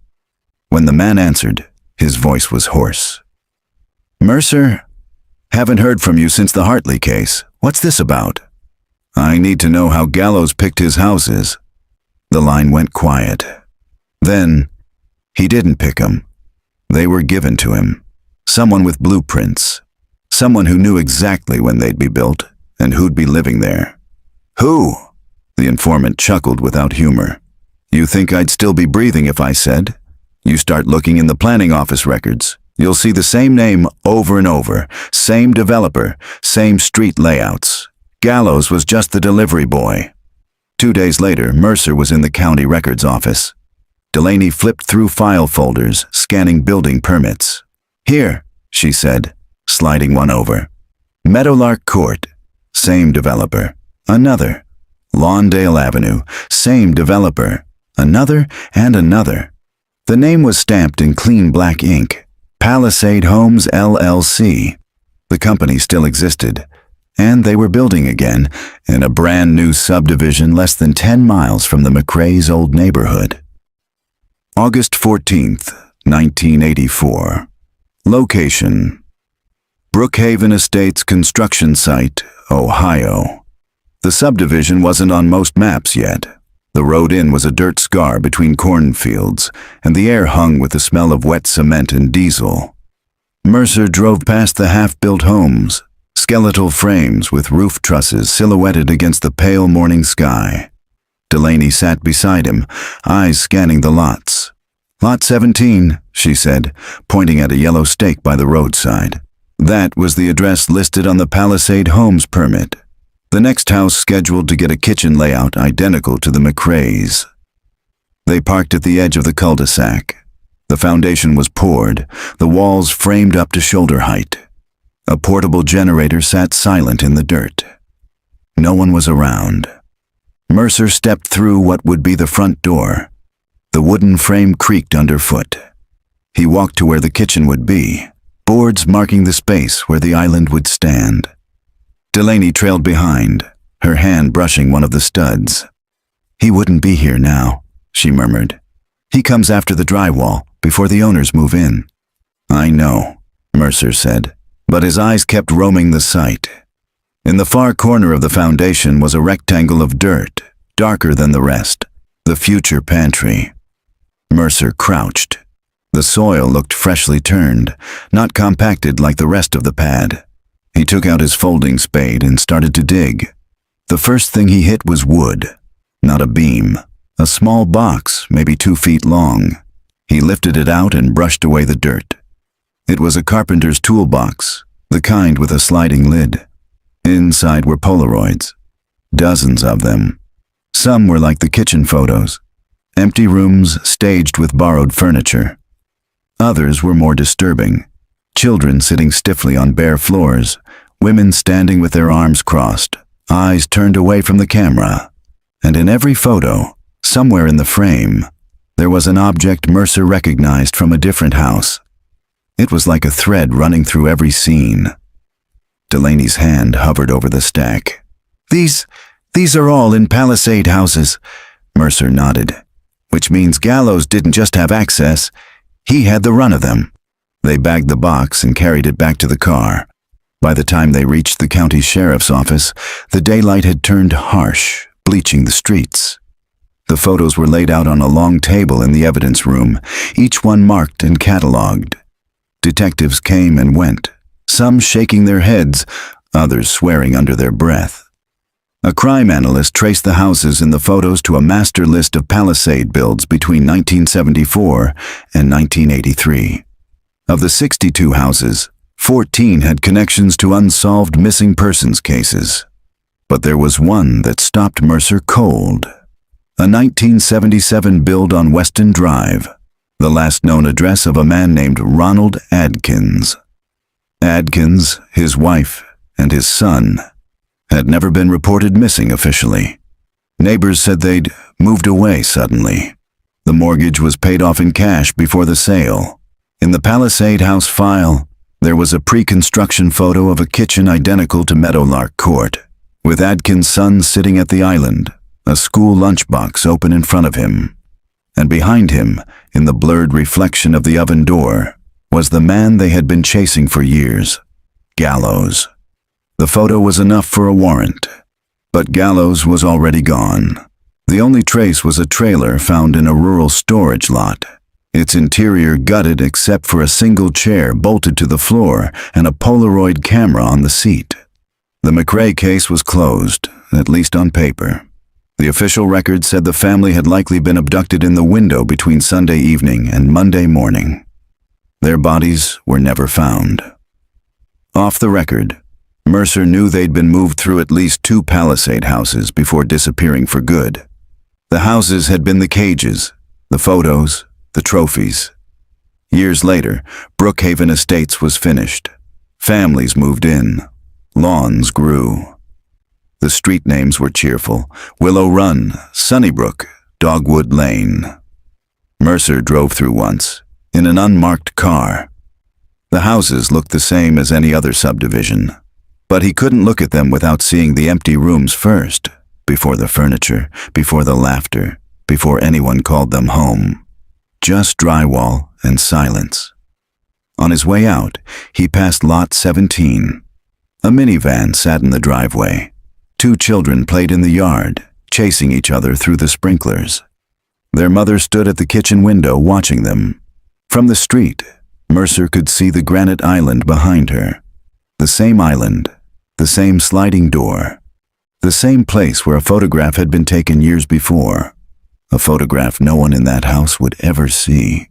Speaker 1: When the man answered, his voice was hoarse. "Mercer, haven't heard from you since the Hartley case. What's this about?" "I need to know how Gallows picked his houses." The line went quiet. Then, he didn't pick them. They were given to him. Someone with blueprints. Someone who knew exactly when they'd be built and who'd be living there. "Who?" The informant chuckled without humor. "You think I'd still be breathing if I said? You start looking in the planning office records. You'll see the same name over and over, same developer, same street layouts. Gallows was just the delivery boy." 2 days later, Mercer was in the county records office. Delaney flipped through file folders, scanning building permits. "Here," she said, sliding one over. "Meadowlark Court, same developer. Another. Lawndale Avenue, same developer. Another and another." The name was stamped in clean black ink. Palisade Homes, LLC. The company still existed, and they were building again in a brand new subdivision less than 10 miles from the McRae's old neighborhood. August 14th, 1984. Location: Brookhaven Estates construction site, Ohio. The subdivision wasn't on most maps yet. The road in was a dirt scar between cornfields, and the air hung with the smell of wet cement and diesel. Mercer drove past the half-built homes, skeletal frames with roof trusses silhouetted against the pale morning sky. Delaney sat beside him, eyes scanning the lots. "Lot 17, she said, pointing at a yellow stake by the roadside. That was the address listed on the Palisade Homes permit. The next house scheduled to get a kitchen layout identical to the McRae's. They parked at the edge of the cul-de-sac. The foundation was poured, the walls framed up to shoulder height. A portable generator sat silent in the dirt. No one was around. Mercer stepped through what would be the front door. The wooden frame creaked underfoot. He walked to where the kitchen would be, boards marking the space where the island would stand. Delaney trailed behind, her hand brushing one of the studs. "He wouldn't be here now," she murmured. "He comes after the drywall, before the owners move in." "I know," Mercer said, but his eyes kept roaming the site. In the far corner of the foundation was a rectangle of dirt, darker than the rest, the future pantry. Mercer crouched. The soil looked freshly turned, not compacted like the rest of the pad. He took out his folding spade and started to dig. The first thing he hit was wood, not a beam, a small box, maybe 2 feet long. He lifted it out and brushed away the dirt. It was a carpenter's toolbox, the kind with a sliding lid. Inside were Polaroids, dozens of them. Some were like the kitchen photos, empty rooms staged with borrowed furniture. Others were more disturbing. Children sitting stiffly on bare floors, women standing with their arms crossed, eyes turned away from the camera. And in every photo, somewhere in the frame, there was an object Mercer recognized from a different house. It was like a thread running through every scene. Delaney's hand hovered over the stack. These are all in Palisade houses," Mercer nodded. "Which means Gallows didn't just have access, he had the run of them." They bagged the box and carried it back to the car. By the time they reached the county sheriff's office, the daylight had turned harsh, bleaching the streets. The photos were laid out on a long table in the evidence room, each one marked and catalogued. Detectives came and went, some shaking their heads, others swearing under their breath. A crime analyst traced the houses in the photos to a master list of Palisade builds between 1974 and 1983. Of the 62 houses, 14 had connections to unsolved missing persons cases. But there was one that stopped Mercer cold. A 1977 build on Weston Drive, the last known address of a man named Ronald Adkins. Adkins, his wife, and his son had never been reported missing officially. Neighbors said they'd moved away suddenly. The mortgage was paid off in cash before the sale. In the Palisade House file, there was a pre-construction photo of a kitchen identical to Meadowlark Court, with Adkins' son sitting at the island, a school lunchbox open in front of him. And behind him, in the blurred reflection of the oven door, was the man they had been chasing for years, Gallows. The photo was enough for a warrant, but Gallows was already gone. The only trace was a trailer found in a rural storage lot, its interior gutted except for a single chair bolted to the floor and a Polaroid camera on the seat. The McRae case was closed, at least on paper. The official record said the family had likely been abducted in the window between Sunday evening and Monday morning. Their bodies were never found. Off the record, Mercer knew they'd been moved through at least 2 Palisade houses before disappearing for good. The houses had been the cages, the photos, the trophies. Years later, Brookhaven Estates was finished. Families moved in. Lawns grew. The street names were cheerful: Willow Run, Sunnybrook, Dogwood Lane. Mercer drove through once, in an unmarked car. The houses looked the same as any other subdivision, but he couldn't look at them without seeing the empty rooms first, before the furniture, before the laughter, before anyone called them home. Just drywall and silence. On his way out, he passed Lot 17. A minivan sat in the driveway. 2 children played in the yard, chasing each other through the sprinklers. Their mother stood at the kitchen window watching them. From the street, Mercer could see the granite island behind her. The same island, the same sliding door, the same place where a photograph had been taken years before. A photograph no one in that house would ever see.